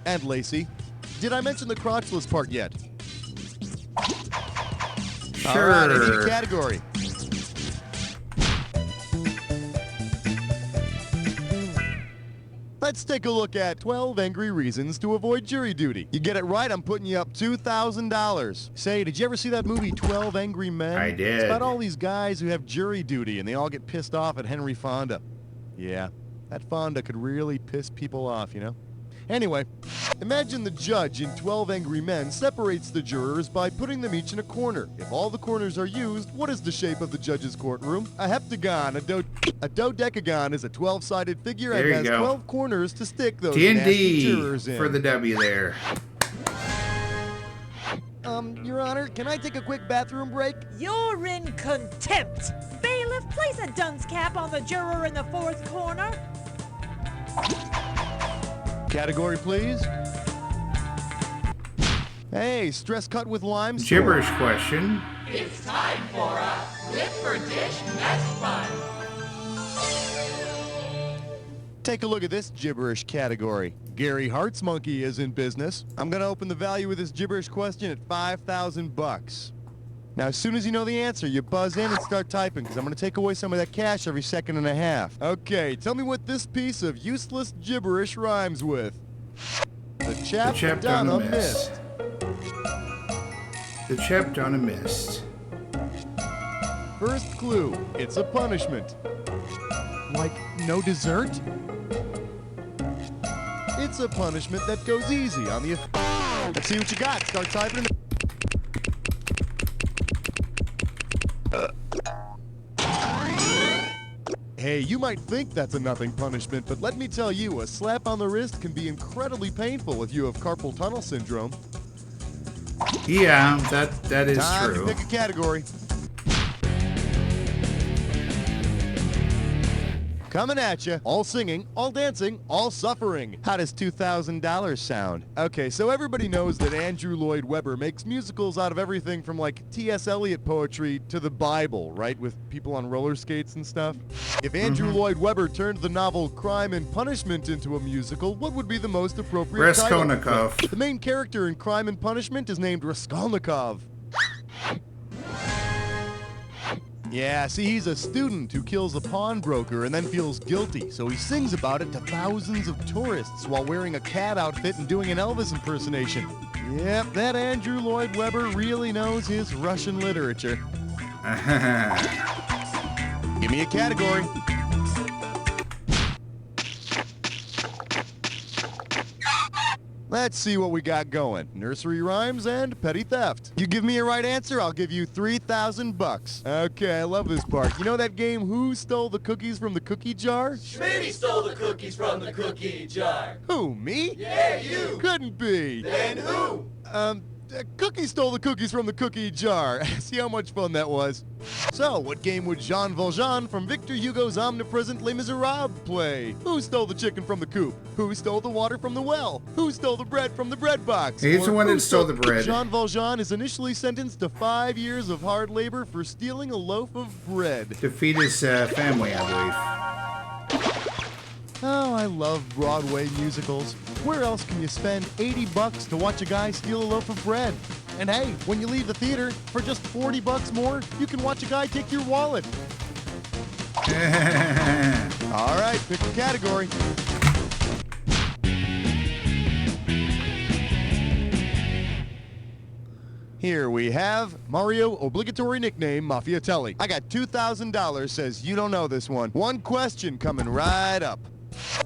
And lacy. Did I mention the crotchless part yet? Sure. All right, I need a category. Let's take a look at 12 angry reasons to avoid jury duty. You get it right, I'm putting you up $2,000. Say, did you ever see that movie 12 Angry Men? I did. It's about all these guys who have jury duty and they all get pissed off at Henry Fonda. Yeah, that Fonda could really piss people off, you know? Anyway, imagine the judge in 12 Angry Men separates the jurors by putting them each in a corner. If all the corners are used, what is the shape of the judge's courtroom? A heptagon. A dodecagon is a 12-sided figure and has 12 corners to stick those nasty jurors in. for the W there. Your Honor, can I take a quick bathroom break? You're in contempt. Bailiff, place a dunce cap on the juror in the fourth corner. Category, please. Hey, stress cut with lime. Gibberish question. It's time for a Flip for Dish Mess Fun. Take a look at this gibberish category. Gary Hart's monkey is in business. I'm gonna open the value of this gibberish question at $5,000. Now, as soon as you know the answer, you buzz in and start typing, because I'm going to take away some of that cash every second and a half. Okay, tell me what this piece of useless gibberish rhymes with. The chap done a mist. The chap done a mist. First clue, it's a punishment. Like no dessert? It's a punishment that goes easy on the... Let's see what you got. Start typing. Hey, you might think that's a nothing punishment, but let me tell you, a slap on the wrist can be incredibly painful if you have carpal tunnel syndrome. Yeah, that is Time true. to pick a category. Coming at you, all singing, all dancing, all suffering. How does $2,000 sound? Okay, so everybody knows that Andrew Lloyd Webber makes musicals out of everything from like T.S. Eliot poetry to the Bible, right? With people on roller skates and stuff. If Andrew Lloyd Webber turned the novel Crime and Punishment into a musical, what would be the most appropriate title? Raskolnikov. The main character in Crime and Punishment is named Raskolnikov. Yeah, see, he's a student who kills a pawnbroker and then feels guilty, so he sings about it to thousands of tourists while wearing a cat outfit and doing an Elvis impersonation. Yep, that Andrew Lloyd Webber really knows his Russian literature. Give me a category. Let's see what we got going. Nursery rhymes and petty theft. You give me a right answer, I'll give you $3,000. Okay, I love this part. You know that game, Who Stole the Cookies from the Cookie Jar? Schmitty stole the cookies from the cookie jar. Who, me? Yeah, you. Couldn't be. Then who? Cookie stole the cookies from the cookie jar. See how much fun that was? So, what game would Jean Valjean from Victor Hugo's omnipresent Les Miserables play? Who stole the chicken from the coop? Who stole the water from the well? Who stole the bread from the bread box? He's the one who that stole the bread. Jean Valjean is initially sentenced to 5 years of hard labor for stealing a loaf of bread. To feed his family, I believe. Oh, I love Broadway musicals. Where else can you spend $80 to watch a guy steal a loaf of bread? And hey, when you leave the theater, for just $40 more, you can watch a guy take your wallet. All right, pick a category. Here we have Mario obligatory nickname Maffiatelli. I got $2,000, says you don't know this one. One question coming right up.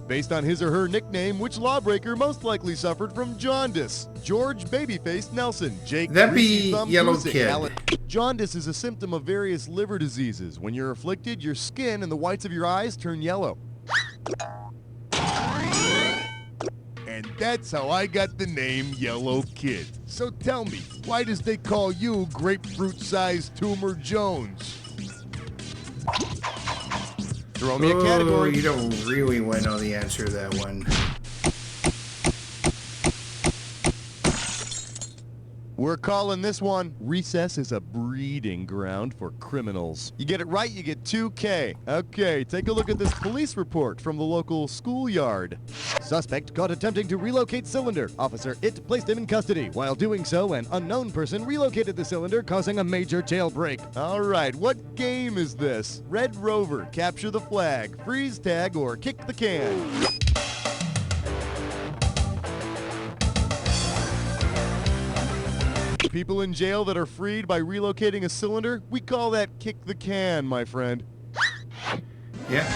Based on his or her nickname, which lawbreaker most likely suffered from jaundice? George Babyface Nelson, Jake That'd Greasy be Thumb Yellow Cusick, Kid. Alan. Jaundice is a symptom of various liver diseases. When you're afflicted, your skin and the whites of your eyes turn yellow. And that's how I got the name Yellow Kid. So tell me, why does they call you Grapefruit-Sized Tumor Jones? Throw me a category. You don't really want to know the answer to that one. We're calling this one Recess is a breeding ground for criminals. You get it right, you get $2K. Okay, take a look at this police report from the local schoolyard. Suspect caught attempting to relocate cylinder. Officer It placed him in custody. While doing so, an unknown person relocated the cylinder, causing a major jailbreak. All right, what game is this? Red Rover, capture the flag, freeze tag, or kick the can? People in jail that are freed by relocating a cylinder, we call that kick the can, my friend. Yeah.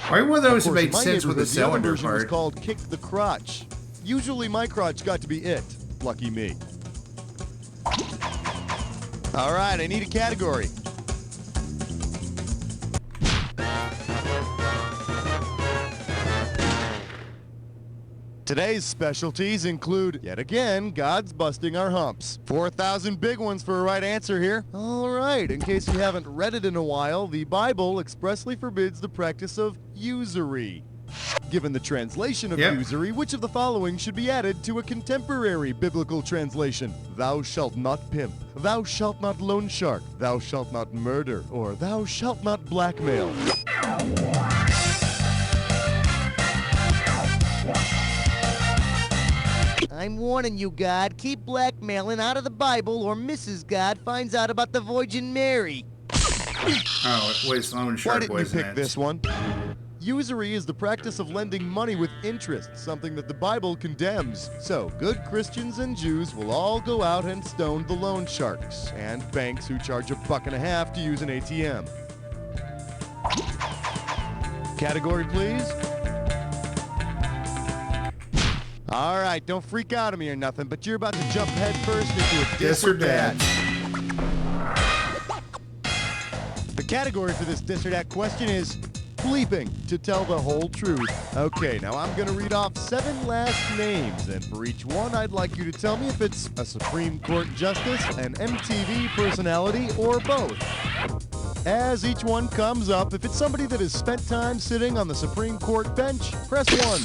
Why would those Of course, make in my sense with the neighborhood, the other cylinder version was part? called kick the crotch. Usually my crotch got to be it. Lucky me. All right, I need a category. Today's specialties include, yet again, God's busting our humps. 4,000 big ones for a right answer here. All right, in case you haven't read it in a while, the Bible expressly forbids the practice of usury. Given the translation of usury, which of the following should be added to a contemporary biblical translation? Thou shalt not pimp, thou shalt not loan shark, thou shalt not murder, or thou shalt not blackmail. I'm warning you, God. Keep blackmailing out of the Bible or Mrs. God finds out about the Virgin Mary. Oh, it was loan Why shark, didn't you wasn't pick it? this one? Usury is the practice of lending money with interest, something that the Bible condemns. So, good Christians and Jews will all go out and stone the loan sharks and banks who charge $1.50 to use an ATM. Category, please. All right, don't freak out on me or nothing, but you're about to jump head first into a This or that. The category for this this or that question is bleeping, to tell the whole truth. Okay, now I'm going to read off 7 last names, and for each one, I'd like you to tell me if it's a Supreme Court justice, an MTV personality, or both. As each one comes up, if it's somebody that has spent time sitting on the Supreme Court bench, press 1.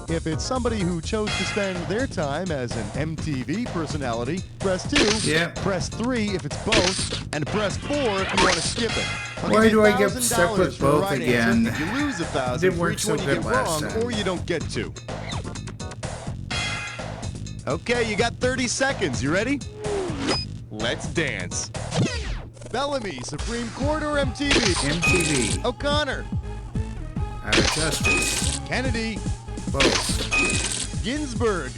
If it's somebody who chose to spend their time as an MTV personality, press 2. Yeah. Press 3 if it's both, and press 4 if you want to skip it. I'll Why give you do I get $1,000 stuck with for the both right again? answer. You lose $1,000 Didn't for work each so one you good get last wrong, time. or you don't get to. Okay, you got 30 seconds. You ready? Let's dance. Bellamy, Supreme Court or MTV? MTV. O'Connor. Out of justice. Kennedy. Both. Ginsburg.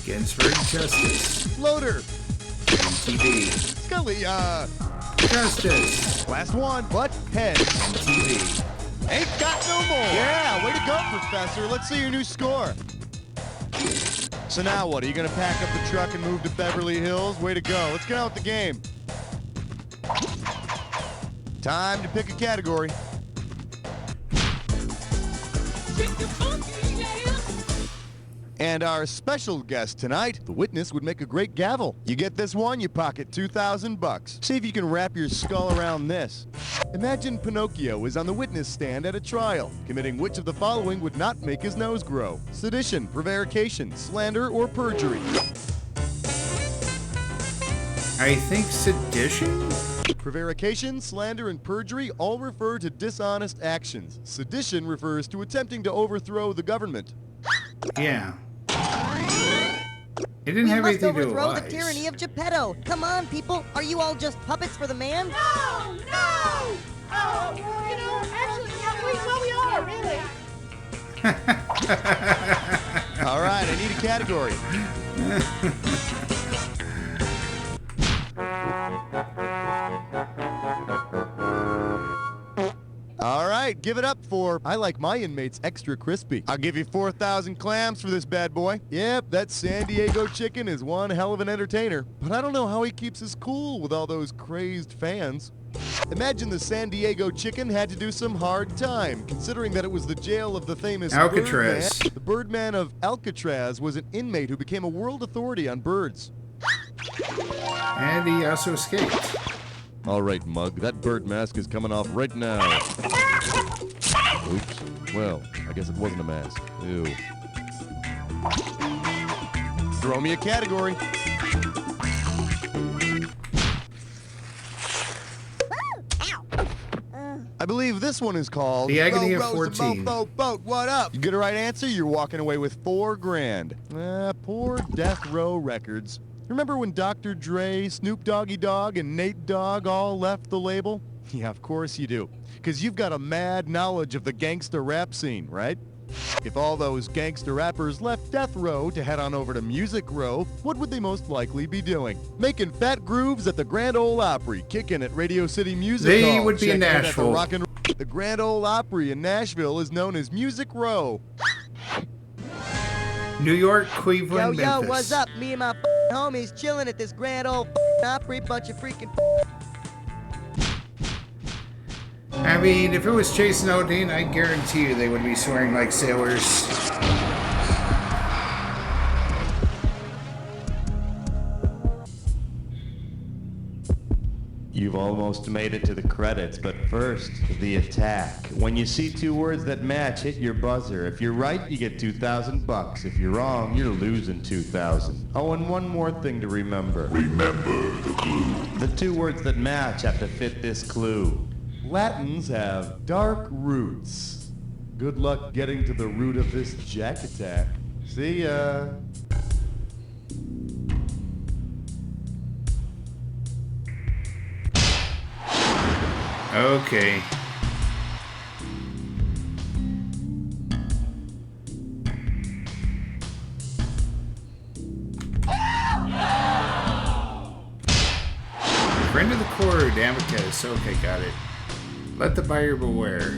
Ginsburg, justice. Loader. MTV. Scalia. Justice. Last one, but head. MTV. Ain't got no more. Yeah, way to go, Professor. Let's see your new score. So now what? Are you going to pack up the truck and move to Beverly Hills? Way to go. Let's get out with the game. Time to pick a category. And our special guest tonight, the witness would make a great gavel. You get this one, you pocket $2,000. See if you can wrap your skull around this. Imagine Pinocchio is on the witness stand at a trial, committing which of the following would not make his nose grow: sedition, prevarication, slander, or perjury. I think sedition? Prevarication, slander, and perjury all refer to dishonest actions. Sedition refers to attempting to overthrow the government. Yeah. It didn't have anything to do with overthrow lies. the tyranny of Geppetto. Come on, people. Are you all just puppets for the man? No! No! Oh, you know, actually, yeah, we are, really. All right, I need a category. All right, give it up for I like my inmates extra crispy. I'll give you 4,000 clams for this bad boy. Yep, that San Diego chicken is one hell of an entertainer. But I don't know how he keeps his cool with all those crazed fans. Imagine the San Diego chicken had to do some hard time, considering that it was the jail of the famous Alcatraz. Birdman. The Birdman of Alcatraz was an inmate who became a world authority on birds. And he also escaped. All right, Mug, that bird mask is coming off right now. Oops. Well, I guess it wasn't a mask. Ew. Throw me a category. I believe this one is called The Agony of Row, rows a 14. Mofo boat. What up? You get a right answer, you're walking away with $4 grand. Poor Death Row Records. Remember when Dr. Dre, Snoop Doggy Dogg, and Nate Dogg all left the label? Yeah, of course you do. Because you've got a mad knowledge of the gangster rap scene, right? If all those gangster rappers left Death Row to head on over to Music Row, what would they most likely be doing? Making fat grooves at the Grand Ole Opry, kicking at Radio City Music They Hall, would be in checking out Nashville. The Grand Ole Opry in Nashville is known as Music Row. New York, Cleveland, Yo, Memphis. what's up? Me and my homies chilling at this Grand Ole Opry, bunch of freaking. I mean, if it was Chase and Odin, I guarantee you they would be swearing like sailors. You've almost made it to the credits, but first, the attack. When you see two words that match, hit your buzzer. If you're right, you get $2,000. If you're wrong, you're losing $2,000. Oh, and one more thing to remember. Remember the clue. The two words that match have to fit this clue. Latins have dark roots. Good luck getting to the root of this jack attack. See ya. Okay. Friend of the Court, Amicus. Okay, got it. Let the buyer beware.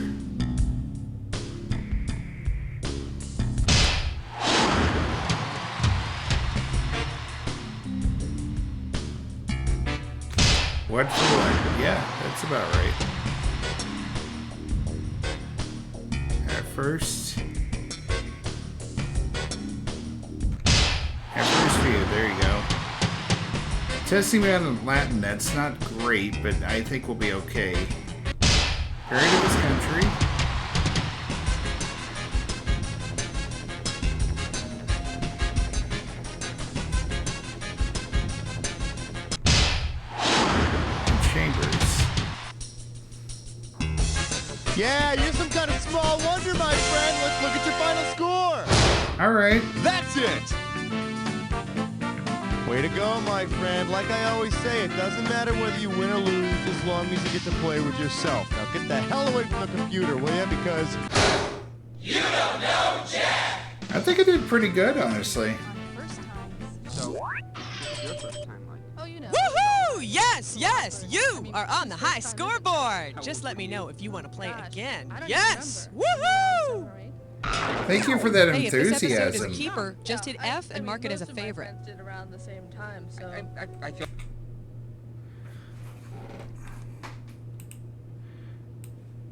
What for what? Yeah, that's about right. At first view, there you go. Testing me out in Latin, that's not great, but I think we'll be okay. Buried in this country. Yeah, you're some kind of small wonder, my friend. Let's look at your final score. All right. That's it. Way to go, my friend. Like I always say, it doesn't matter whether you win or lose as long as you get to play with yourself. Now get the hell away from the computer, will you? Because you don't know Jack. I think I did pretty good, honestly. Woohoo! Yes, yes, you are on the high scoreboard. Just let me know if you want to play again. Yes! Woohoo! Thank you for that Hey, if this episode is a enthusiasm. keeper, just hit F and mark it as a favorite. Around the same time, so I feel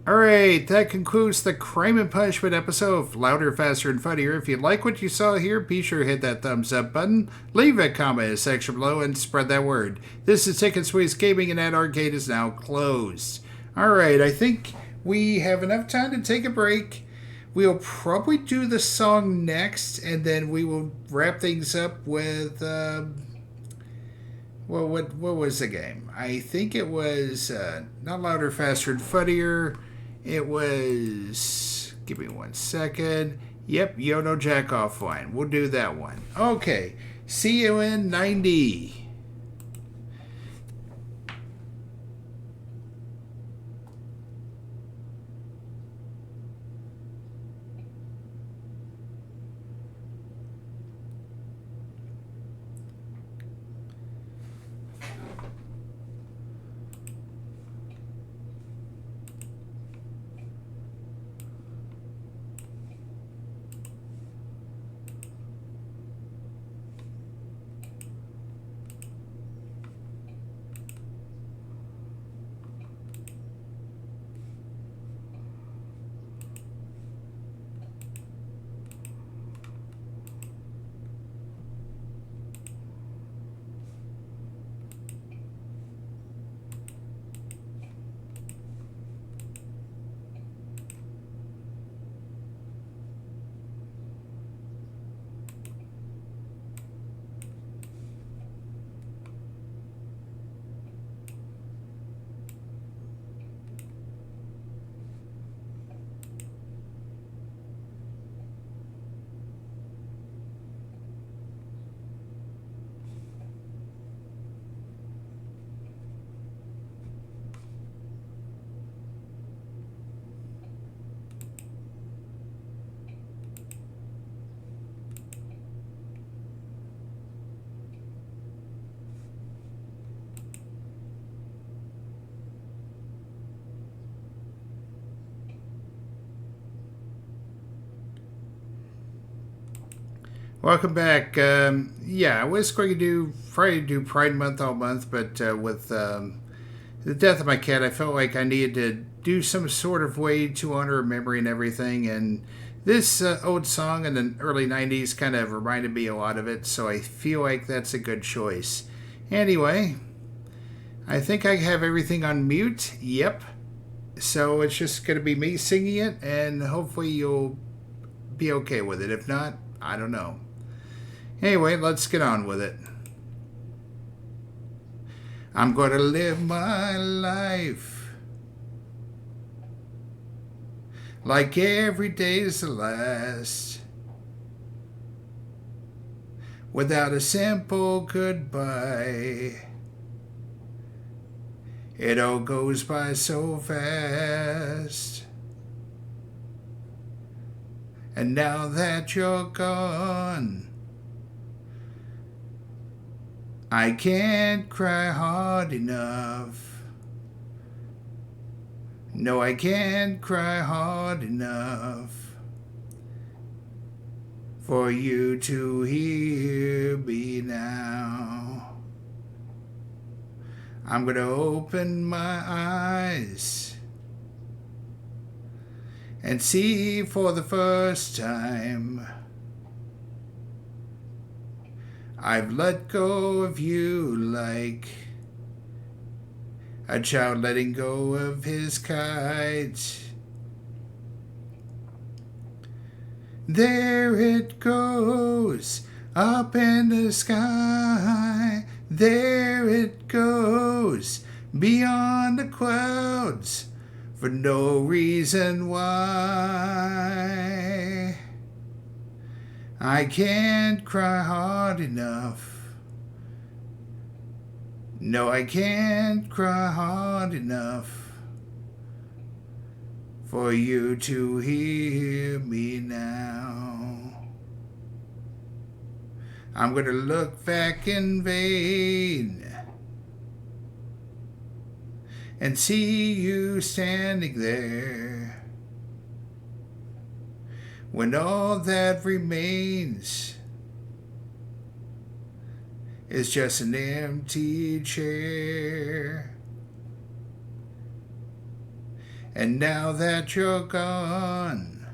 Alright, that concludes the Crime and Punishment episode of Louder, Faster, and Funnier. If you like what you saw here, be sure to hit that thumbs up button, leave a comment in the section below, and spread that word. This is Ticket Squeeze Gaming, and that arcade is now closed. Alright, I think we have enough time to take a break. We'll probably do the song next, and then we will wrap things up with, well, what was the game? I think it was not Louder, Faster, and Funnier. It was, give me 1 second. Yep, Yono Jack Offline. We'll do that one. Okay, see you in 90. Welcome back. Yeah, I was going to do Pride Month all month, but with the death of my cat, I felt like I needed to do some sort of way to honor her memory and everything. And this old song in the early 90s kind of reminded me a lot of it, so I feel like that's a good choice. Anyway, I think I have everything on mute. Yep. So it's just going to be me singing it, and hopefully you'll be okay with it. If not, I don't know. Anyway, let's get on with it. I'm gonna live my life like every day's the last, without a simple goodbye. It all goes by so fast. And now that you're gone, I can't cry hard enough. No, I can't cry hard enough for you to hear me now. I'm gonna open my eyes and see for the first time I've let go of you like a child letting go of his kite. There it goes, up in the sky. There it goes, beyond the clouds, for no reason why. I can't cry hard enough. No, I can't cry hard enough for you to hear me now. I'm gonna look back in vain and see you standing there, when all that remains is just an empty chair. And now that you're gone,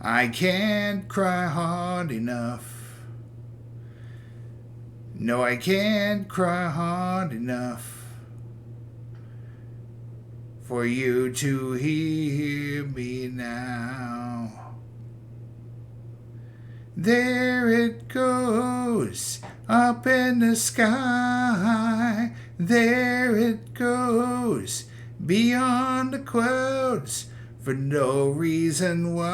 I can't cry hard enough. No, I can't cry hard enough for you to hear me now. There it goes, up in the sky. There it goes, beyond the clouds, for no reason why.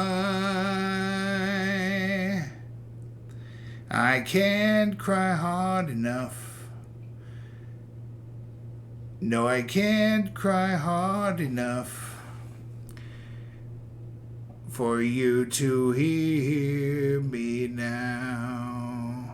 I can't cry hard enough. No, I can't cry hard enough for you to hear me now.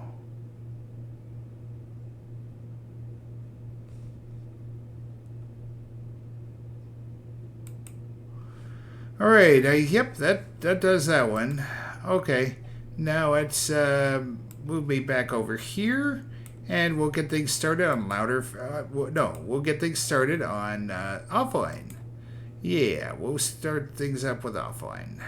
All right, yep, that does that one. Okay, now let's move me back over here, and we'll get things started on louder. We'll get things started on offline. Yeah, we'll start things up with offline.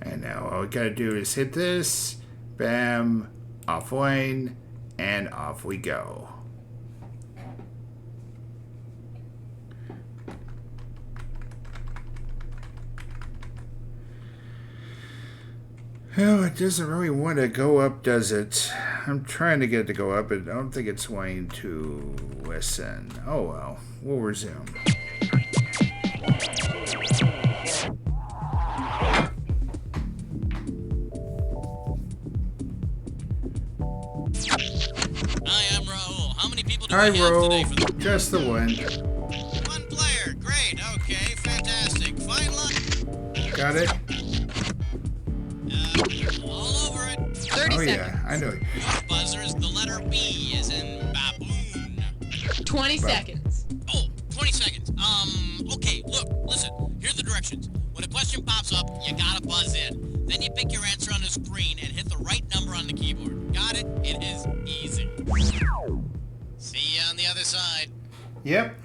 And now all we gotta do is hit this, bam, offline, and off we go. Oh, it doesn't really want to go up, does it? I'm trying to get it to go up, but I don't think it's wanting to listen. Oh well, we'll resume. Hi, Ro. Just the one. One player. Great. Okay. Fantastic. Fine luck. Got it? All over it. 30 seconds. Yeah, I know. Your buzzer is the letter B, as in baboon. 20 seconds. Oh, 20 seconds. Okay, look, listen. Here are the directions. When a question pops up, you gotta buzz in. Then you pick your answer on the screen and hit the right number on the keyboard. Got it? It is easy. See you on the other side. Yep.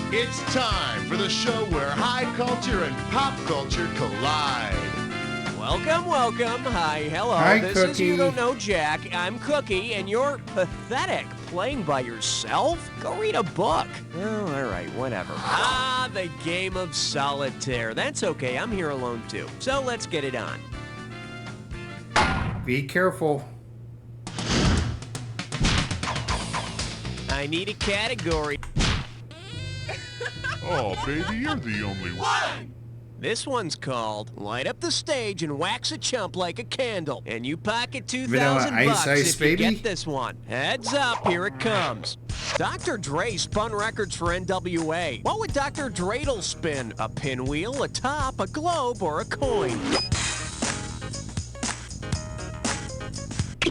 It's time for the show where high culture and pop culture collide. Welcome, welcome. Hi, hello. Hi, this Cookie. is You Don't Know Jack. I'm Cookie, and you're pathetic. Playing by yourself? Go read a book. Oh, all right, whatever. Ah, the game of solitaire. That's okay. I'm here alone, too. So let's get it on. Be careful. I need a category. Oh, baby, you're the only one. This one's called Light Up the Stage and Wax a Chump Like a Candle. And you pocket Vanilla $2,000 Ice Ice if Baby? you get this one. Heads up, here it comes. Dr. Dre spun records for NWA. What would Dr. Dreidel spin? A pinwheel, a top, a globe, or a coin?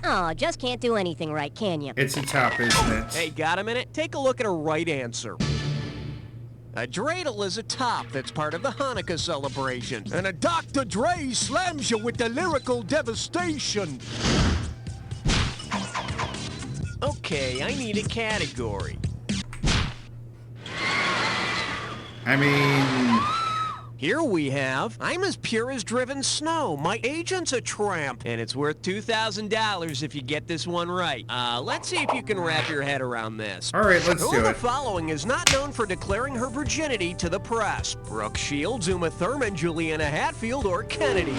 Oh, just can't do anything right, can you? It's a top, isn't it? Hey, got a minute? Take a look at a right answer. A dreidel is a top that's part of the Hanukkah celebration. And a Dr. Dre slams you with the lyrical devastation. Okay, I need a category. I mean, Here we have, I'm as pure as driven snow. My agent's a tramp. And it's worth $2,000 if you get this one right. Let's see if you can wrap your head around this. All right, let's Who do of the it. following is not known for declaring her virginity to the press? Brooke Shields, Uma Thurman, Juliana Hatfield, or Kennedy?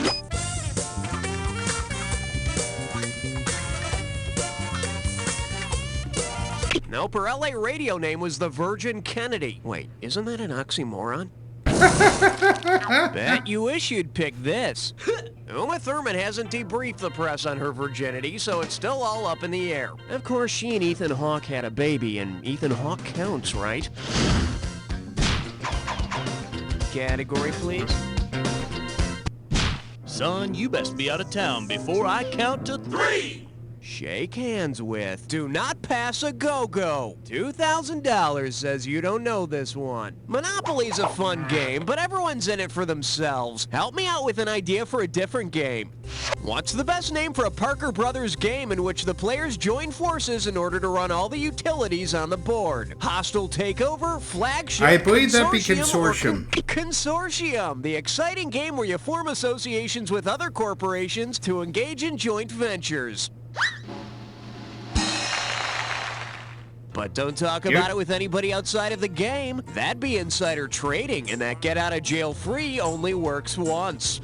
Nope, her LA radio name was the Virgin Kennedy. Wait, isn't that an oxymoron? Bet you wish you'd pick this. Uma Thurman hasn't debriefed the press on her virginity, so it's still all up in the air. Of course, she and Ethan Hawke had a baby, and Ethan Hawke counts, right? Category, please. Son, you best be out of town before I count to 3. Shake hands with. Do not pass a go-go. $2,000 says you don't know this one. Monopoly's a fun game, but everyone's in it for themselves. Help me out with an idea for a different game. What's the best name for a Parker Brothers game in which the players join forces in order to run all the utilities on the board? Hostile Takeover, Flagship, I believe that'd be Consortium. Consortium. Consortium, the exciting game where you form associations with other corporations to engage in joint ventures. But don't talk about it with anybody outside of the game. That'd be insider trading, and that get out of jail free only works once.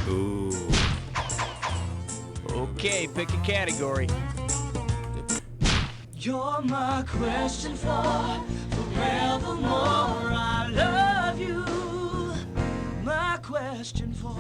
Ooh. Okay, pick a category. You're my question for forevermore. I love you. My question for.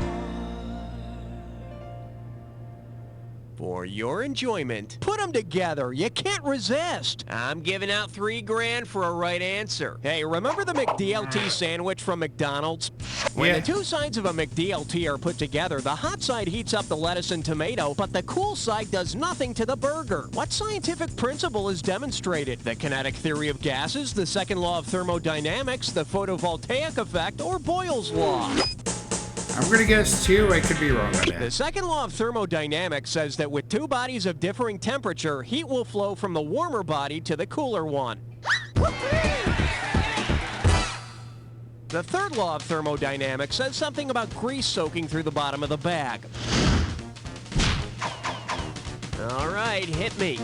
For your enjoyment, put them together. You can't resist. I'm giving out $3,000 for a right answer. Hey, remember the McDLT sandwich from McDonald's? When the two sides of a McDLT are put together, the hot side heats up the lettuce and tomato, but the cool side does nothing to the burger. What scientific principle is demonstrated? The kinetic theory of gases, the second law of thermodynamics, the photovoltaic effect, or Boyle's law? I'm going to guess 2. I could be wrong on that. The second law of thermodynamics says that with two bodies of differing temperature, heat will flow from the warmer body to the cooler one. The third law of thermodynamics says something about grease soaking through the bottom of the bag. All right, hit me.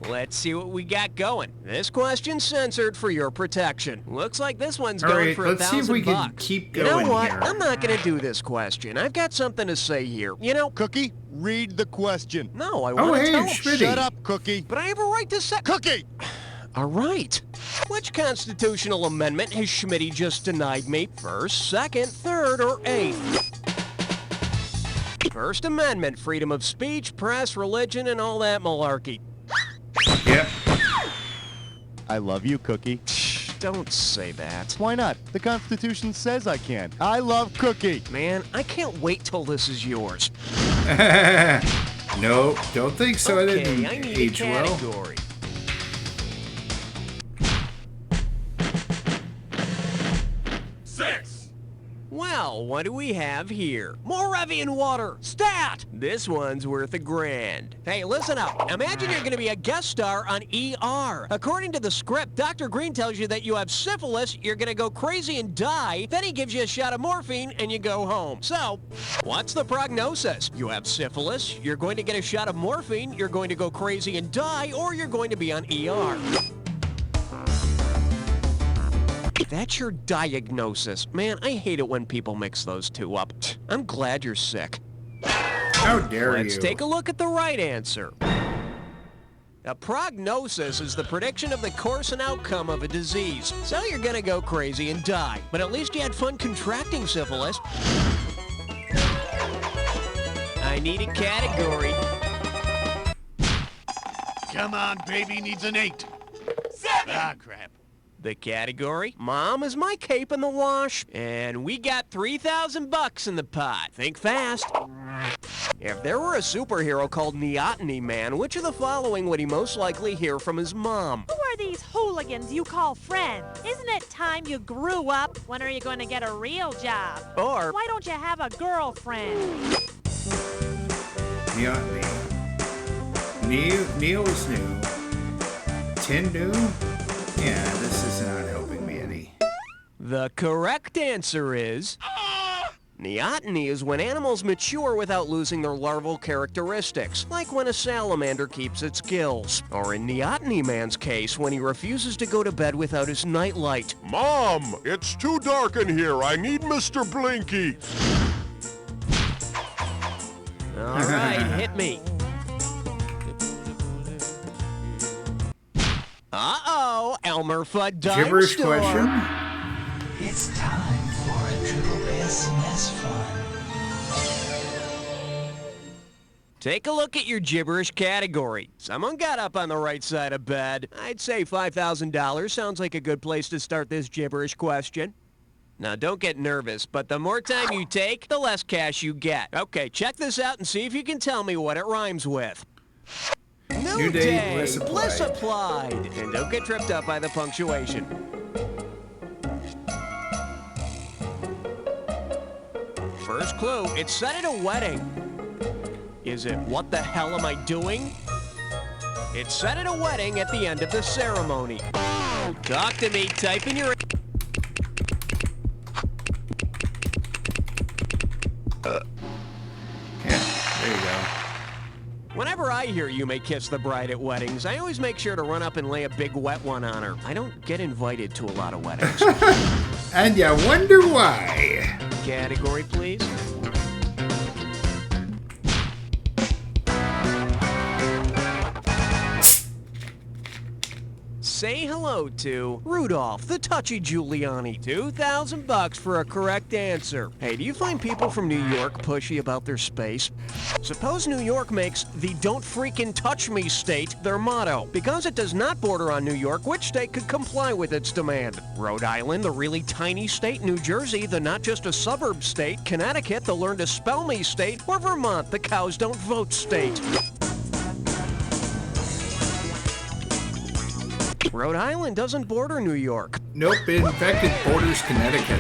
Let's see what we got going. This question's censored for your protection. Looks like this one's All going right, for let's see if we $1,000. can keep You going know what? here. I'm not going to do this question. I've got something to say here. You know, Cookie, read the question. No, I Oh, want to hey, tell Schmitty. Shut up, Cookie. But I have a right to say... Cookie! All right. Which constitutional amendment has Schmitty just denied me? First, second, third, or eighth? First Amendment, freedom of speech, press, religion, and all that malarkey. Yep. I love you, Cookie. Don't say that. Why not? The Constitution says I can. I love Cookie. Man, I can't wait till this is yours. Nope, don't think so. Okay, I didn't I need age a well. category. Well, what do we have here? Moravian water! Stat! This one's worth $1,000. Hey, listen up. Imagine you're going to be a guest star on ER. According to the script, Dr. Green tells you that you have syphilis, you're going to go crazy and die, then he gives you a shot of morphine and you go home. So, what's the prognosis? You have syphilis, you're going to get a shot of morphine, you're going to go crazy and die, or you're going to be on ER. That's your diagnosis. Man, I hate it when people mix those two up. I'm glad you're sick. How dare you? Let's take a look at the right answer. A prognosis is the prediction of the course and outcome of a disease. So you're gonna go crazy and die. But at least you had fun contracting syphilis. I need a category. Come on, baby needs an 8. 7. Ah, crap. The category, Mom, is my cape in the wash? And we got $3,000 in the pot. Think fast. If there were a superhero called Neoteny Man, which of the following would he most likely hear from his mom? Who are these hooligans you call friends? Isn't it time you grew up? When are you going to get a real job? Or, Why don't you have a girlfriend? Neoteny. Neil's new. Tindu? Yeah, this is not helping me any. The correct answer is... Neoteny is when animals mature without losing their larval characteristics, like when a salamander keeps its gills. Or in Neoteny Man's case, when he refuses to go to bed without his nightlight. Mom, it's too dark in here. I need Mr. Blinky. All right, hit me. Uh-oh, Elmer Fudd Dime Gibberish Store. question? It's time for a triple SMS fun. Take a look at your gibberish category. Someone got up on the right side of bed. I'd say $5,000 sounds like a good place to start this gibberish question. Now, don't get nervous, but the more time you take, the less cash you get. Okay, check this out and see if you can tell me what it rhymes with. New day, bliss applied. And don't get tripped up by the punctuation. First clue, it's set at a wedding. Is it what the hell am I doing? It's set at a wedding at the end of the ceremony. Talk to me, type in your... Yeah, there you go. Whenever I hear you may kiss the bride at weddings, I always make sure to run up and lay a big wet one on her. I don't get invited to a lot of weddings. And you wonder why. Category, please. Say hello to Rudolph the Touchy Giuliani. $2,000 for a correct answer. Hey, do you find people from New York pushy about their space? Suppose New York makes the "don't freaking touch me" state their motto. Because it does not border on New York, which state could comply with its demand? Rhode Island, the really tiny state, New Jersey, the not just a suburb state, Connecticut, the learn to spell me state, or Vermont, the cows don't vote state? Rhode Island doesn't border New York. Nope, in fact it borders Connecticut.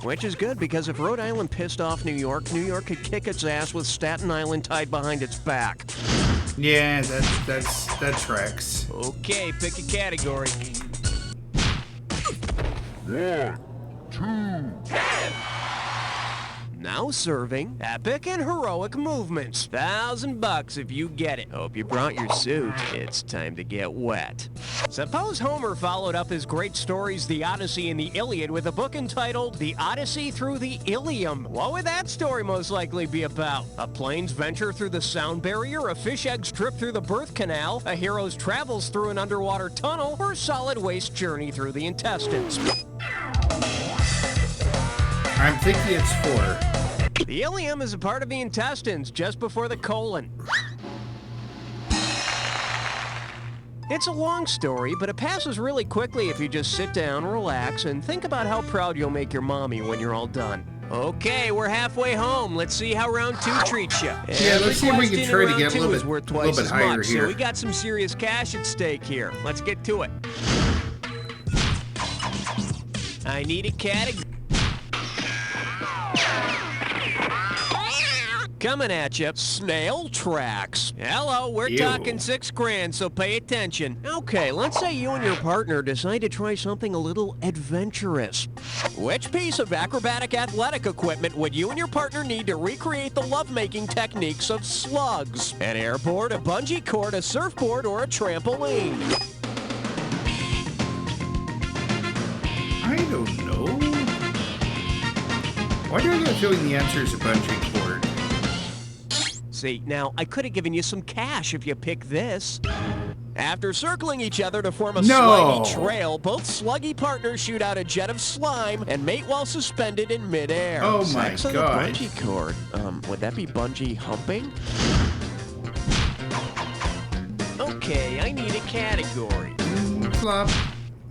Which is good, because if Rhode Island pissed off New York, New York could kick its ass with Staten Island tied behind its back. Yeah, that tracks. Okay, pick a category. 1, 2, 10. Now serving epic and heroic movements. $1,000 if you get it. Hope you brought your suit. It's time to get wet. Suppose Homer followed up his great stories, the Odyssey and the Iliad, with a book entitled The Odyssey Through the Ilium. What would that story most likely be about? A plane's venture through the sound barrier, a fish egg's trip through the birth canal, a hero's travels through an underwater tunnel, or a solid waste journey through the intestines? I'm thinking it's 4. The ileum is a part of the intestines just before the colon. It's a long story, but it passes really quickly if you just sit down, relax, and think about how proud you'll make your mommy when you're all done. Okay, we're halfway home. Let's see how round 2 treats you. Yeah, let's see if we can try to get a little bit higher here. So we got some serious cash at stake here. Let's get to it. I need a category. Coming at you, snail tracks. Hello, we're talking $6,000, so pay attention. Okay, let's say you and your partner decide to try something a little adventurous. Which piece of acrobatic athletic equipment would you and your partner need to recreate the lovemaking techniques of slugs? An airboard, a bungee cord, a surfboard, or a trampoline? I don't know. Why do I get a feeling the answer is a bungee cord? See, now, I could have given you some cash if you picked this. After circling each other to form a slimy trail, both sluggy partners shoot out a jet of slime and mate while suspended in midair. Oh my Sex on the God. bungee cord. Would that be bungee humping? Okay, I need a category. Flop.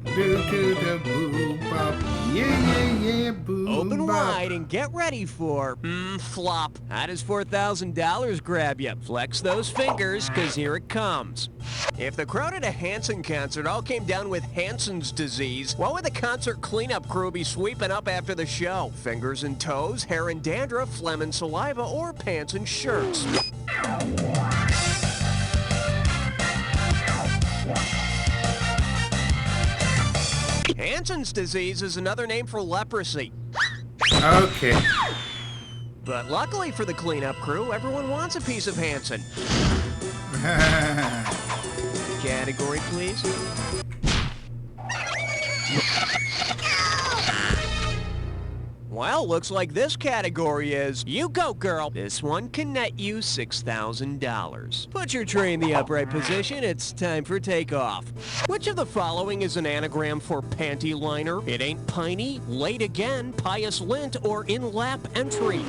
Boo, bop. Yeah, boo, Open bop. wide and get ready for flop. How does $4,000 grab you? Flex those fingers, because here it comes. If the crowd at a Hanson concert all came down with Hansen's disease, what would the concert cleanup crew be sweeping up after the show? Fingers and toes, hair and dandruff, phlegm and saliva, or pants and shirts? Hansen's disease is another name for leprosy. Okay. But luckily for the cleanup crew, everyone wants a piece of Hansen. Category, please. Well, looks like this category is You Go Girl. This one can net you $6,000. Put your tray in the upright position. It's time for takeoff. Which of the following is an anagram for panty liner? It ain't piney, late again, pious lint, or in-lap entry.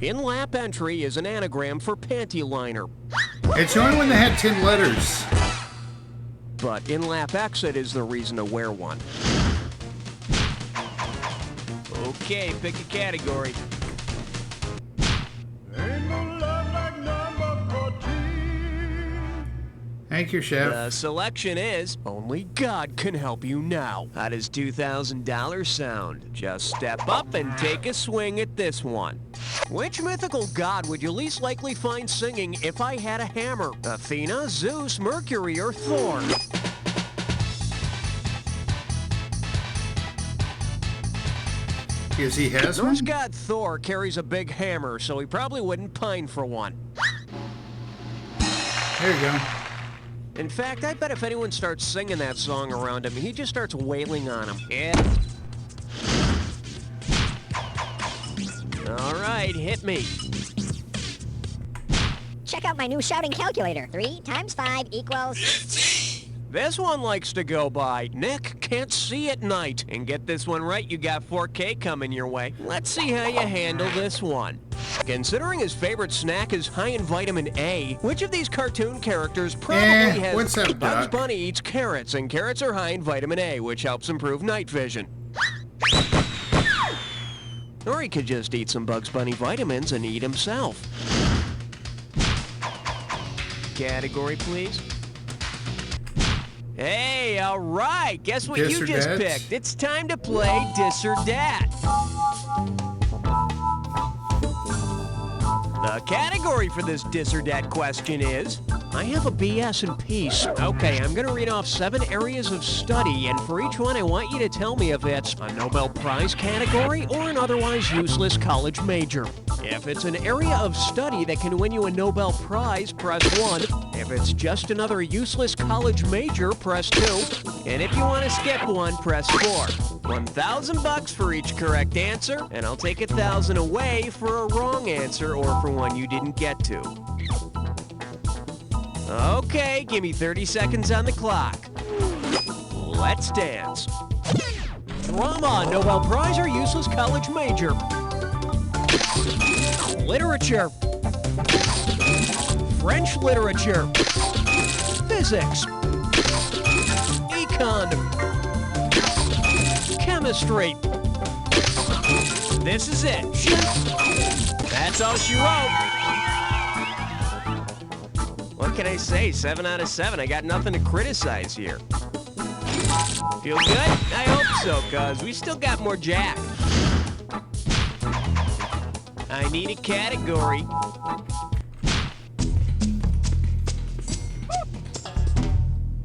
In-lap entry is an anagram for panty liner. It's the only one that had 10 letters. But in-lap exit is the reason to wear one. Okay, pick a category. Thank you, Chef. The selection is Only God Can Help You Now. How does $2,000 sound? Just step up and take a swing at this one. Which mythical god would you least likely find singing If I Had a Hammer? Athena, Zeus, Mercury, or Thor? Because he has one? Norse god Thor carries a big hammer, so he probably wouldn't pine for one. There you go. In fact, I bet if anyone starts singing that song around him, he just starts wailing on him. Yeah. All right, hit me. Check out my new shouting calculator. 3 times 5 equals... This one likes to go by Nick Can't See at Night. And get this one right, you got 4K coming your way. Let's see how you handle this one. Considering his favorite snack is high in vitamin A, which of these cartoon characters probably has... What's up, Bugs Doc? Bunny eats carrots, and carrots are high in vitamin A, which helps improve night vision. Or he could just eat some Bugs Bunny vitamins and eat himself. Category, please. Hey, all right. Guess what Dis you or just Dat? picked? It's time to play Dis or Dat. The category for this Dis or Dat question is, I have a BS in peace. Okay, I'm going to read off 7 areas of study, and for each one I want you to tell me if it's a Nobel Prize category or an otherwise useless college major. If it's an area of study that can win you a Nobel Prize, press 1. If it's just another useless college major, press 2. And if you want to skip one, press 4. $1,000 for each correct answer, and I'll take 1,000 away for a wrong answer or for one you didn't get to. Okay, give me 30 seconds on the clock. Let's dance. Drama, Nobel Prize or useless college major. Literature. French literature. Physics. Econ. Chemistry. This is it. That's all she wrote. What can I say? 7 out of 7. I got nothing to criticize here. Feel good? I hope so, cuz we still got more Jack. I need a category.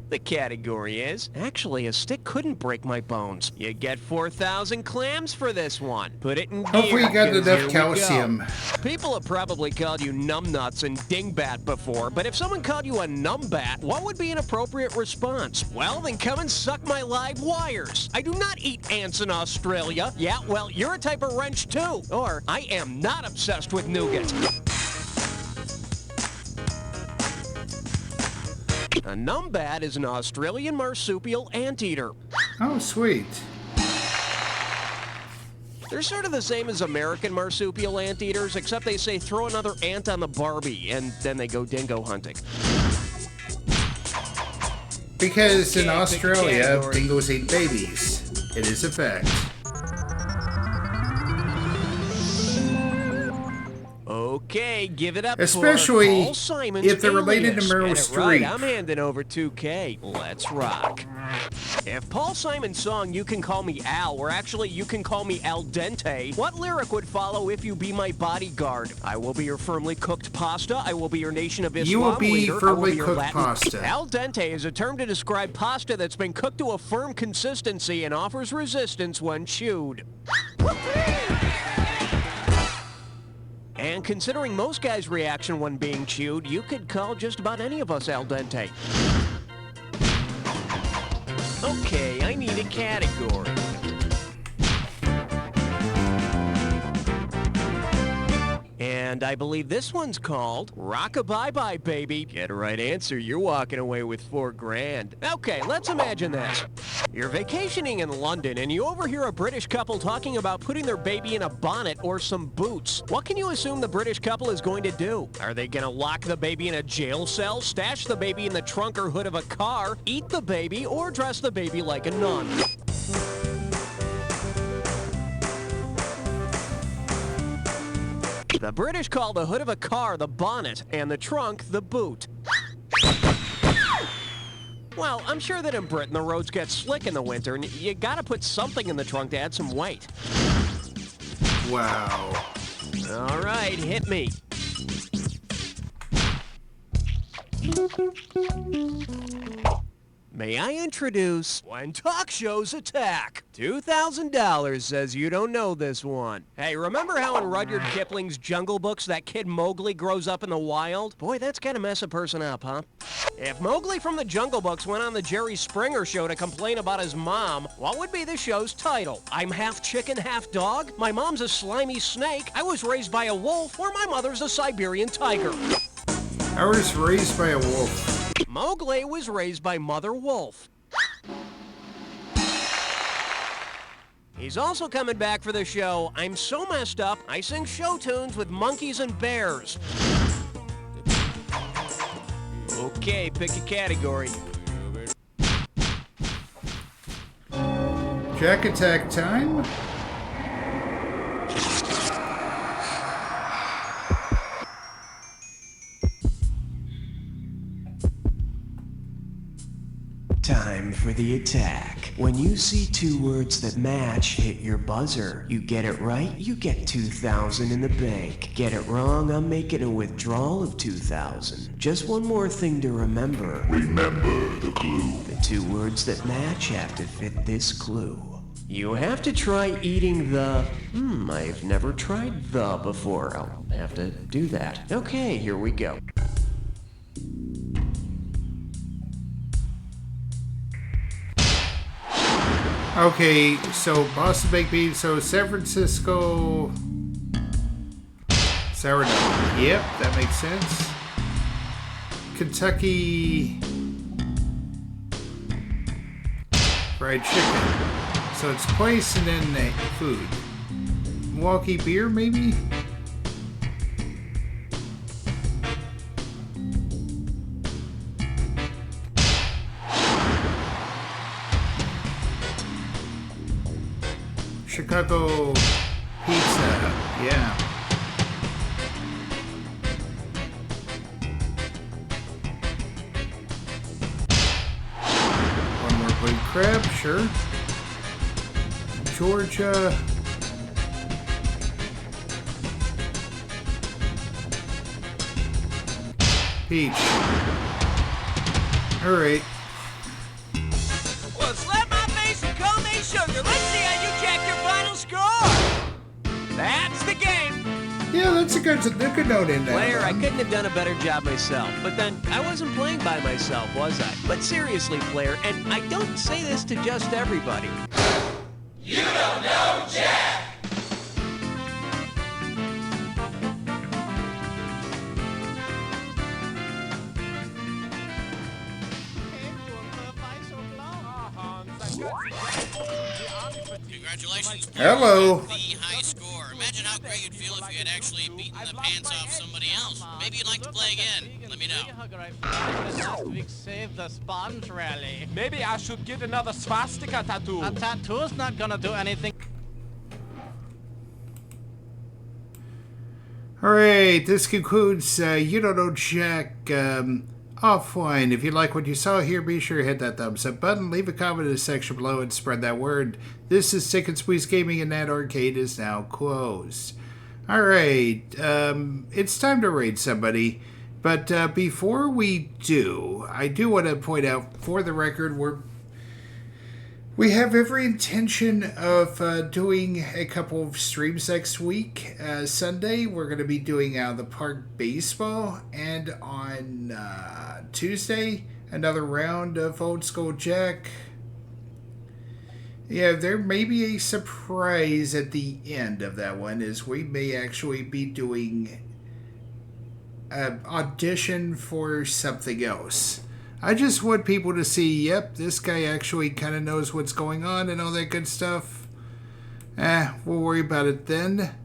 The category is, actually, a stick couldn't break my bones. You get 4,000 clams for this one. Put it in gear. Hopefully you got 'cause enough here we calcium. go. People have probably called you numbnuts and dingbat before, but if someone called you a numbat, what would be an appropriate response? Well, then come and suck my live wires. I do not eat ants in Australia. Yeah, well, you're a type of wrench too. Or, I am not obsessed with nougat. A numbat is an Australian marsupial anteater. Oh, sweet. They're sort of the same as American marsupial anteaters, except they say throw another ant on the Barbie, and then they go dingo hunting. Because in Australia, dingoes eat babies. It is a fact. Okay, give it up Especially for Paul Simon's if they're related to Alias. Meryl Get it Streep. right, I'm handing over 2K. Let's rock. If Paul Simon's song You Can Call Me Al were actually You Can Call Me Al Dente, what lyric would follow If You Be My Bodyguard? I will be your firmly cooked pasta. I will be your Nation of Islam You will be leader. firmly your cooked Latin. pasta. Al dente is a term to describe pasta that's been cooked to a firm consistency and offers resistance when chewed. And considering most guys' reaction when being chewed, you could call just about any of us al dente. Okay, I need a category. And I believe this one's called Rock-a-bye-bye, baby. Get a right answer, you're walking away with $4 grand. Okay, let's imagine this. You're vacationing in London and you overhear a British couple talking about putting their baby in a bonnet or some boots. What can you assume the British couple is going to do? Are they going to lock the baby in a jail cell, stash the baby in the trunk or hood of a car, eat the baby, or dress the baby like a nun? The British call the hood of a car the bonnet and the trunk the boot. Well, I'm sure that in Britain the roads get slick in the winter and you gotta put something in the trunk to add some weight. Wow. All right, hit me. May I introduce When Talk Shows Attack? $2,000 says you don't know this one. Hey, remember how in Rudyard Kipling's Jungle Books that kid Mowgli grows up in the wild? Boy, that's gotta mess a person up, huh? If Mowgli from the Jungle Books went on the Jerry Springer show to complain about his mom, what would be the show's title? I'm half chicken, half dog? My mom's a slimy snake? I was raised by a wolf? Or my mother's a Siberian tiger? I was raised by a wolf. Mowgli was raised by Mother Wolf. He's also coming back for the show I'm So Messed Up, I Sing Show Tunes with Monkeys and Bears. Okay, pick a category. Jack attack time? Time for the attack. When you see two words that match, hit your buzzer. You get it right, you get $2,000 in the bank. Get it wrong, I'm making a withdrawal of $2,000. Just one more thing to remember. Remember the clue. The two words that match have to fit this clue. You have to try eating the... I've never tried the before. I'll have to do that. Okay, here we go. Okay, so Boston Baked Beans, so San Francisco sourdough. Yep, that makes sense. Kentucky fried chicken. So it's place and then food. Milwaukee beer, maybe? Chicago pizza, yeah. One more plate crab, sure. Georgia. Peach. All right. Well, slap my face and call me sugar. Let's see how you check your final score. That's the game. Yeah, that's a good note in there. Blair, I couldn't have done a better job myself. But then, I wasn't playing by myself, was I? But seriously, Blair, and I don't say this to just everybody. You don't know Jack! Congratulations. Hello. The high score. Imagine how great you'd feel if you had actually beaten the pants off somebody else. Maybe you'd like to play again. Let me know. Last week saved the sponge rally. Maybe I should get another swastika tattoo. A tattoo's not gonna do anything. All right, this concludes You Don't Know Jack. Offline. If you like what you saw here, be sure to hit that thumbs up button, leave a comment in the section below, and spread that word. This is Sick and Squeeze Gaming, and that arcade is now closed. Alright, it's time to raid somebody. But before we do, I do want to point out, for the record, we have every intention of doing a couple of streams next week. Sunday, we're going to be doing Out of the Park Baseball, and on Tuesday, another round of Old School Jack. Yeah, there may be a surprise at the end of that one, as we may actually be doing an audition for something else. I just want people to see, yep, this guy actually kind of knows what's going on and all that good stuff. We'll worry about it then.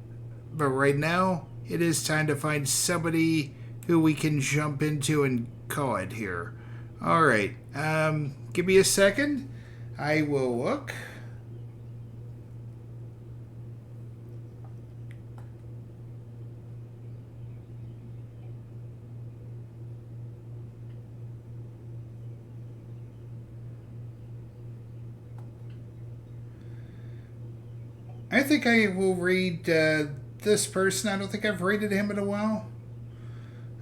But right now, it is time to find somebody who we can jump into and call it here. Alright, give me a second. I will look. I think I will read this person. I don't think I've rated him in a while.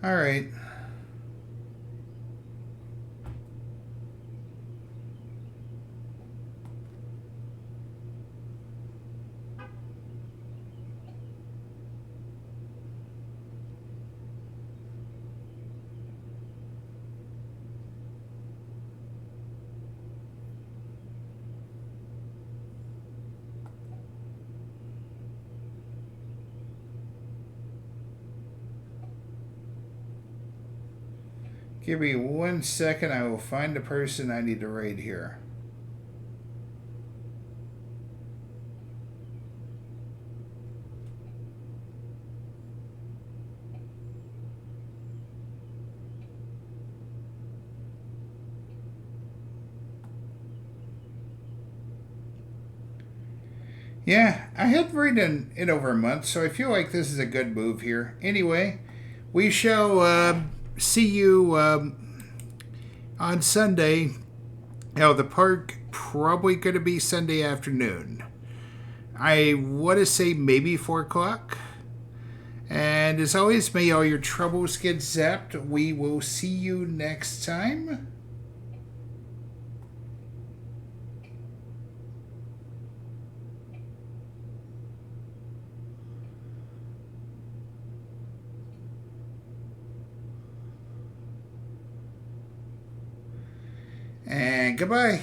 Alright. Give me 1 second. I will find the person I need to raid here. Yeah, I hadn't raided in over a month, so I feel like this is a good move here. Anyway, we shall see you on Sunday. Now, the park probably going to be Sunday afternoon. I want to say maybe 4 o'clock. And as always, may all your troubles get zapped. We will see you next time. And goodbye.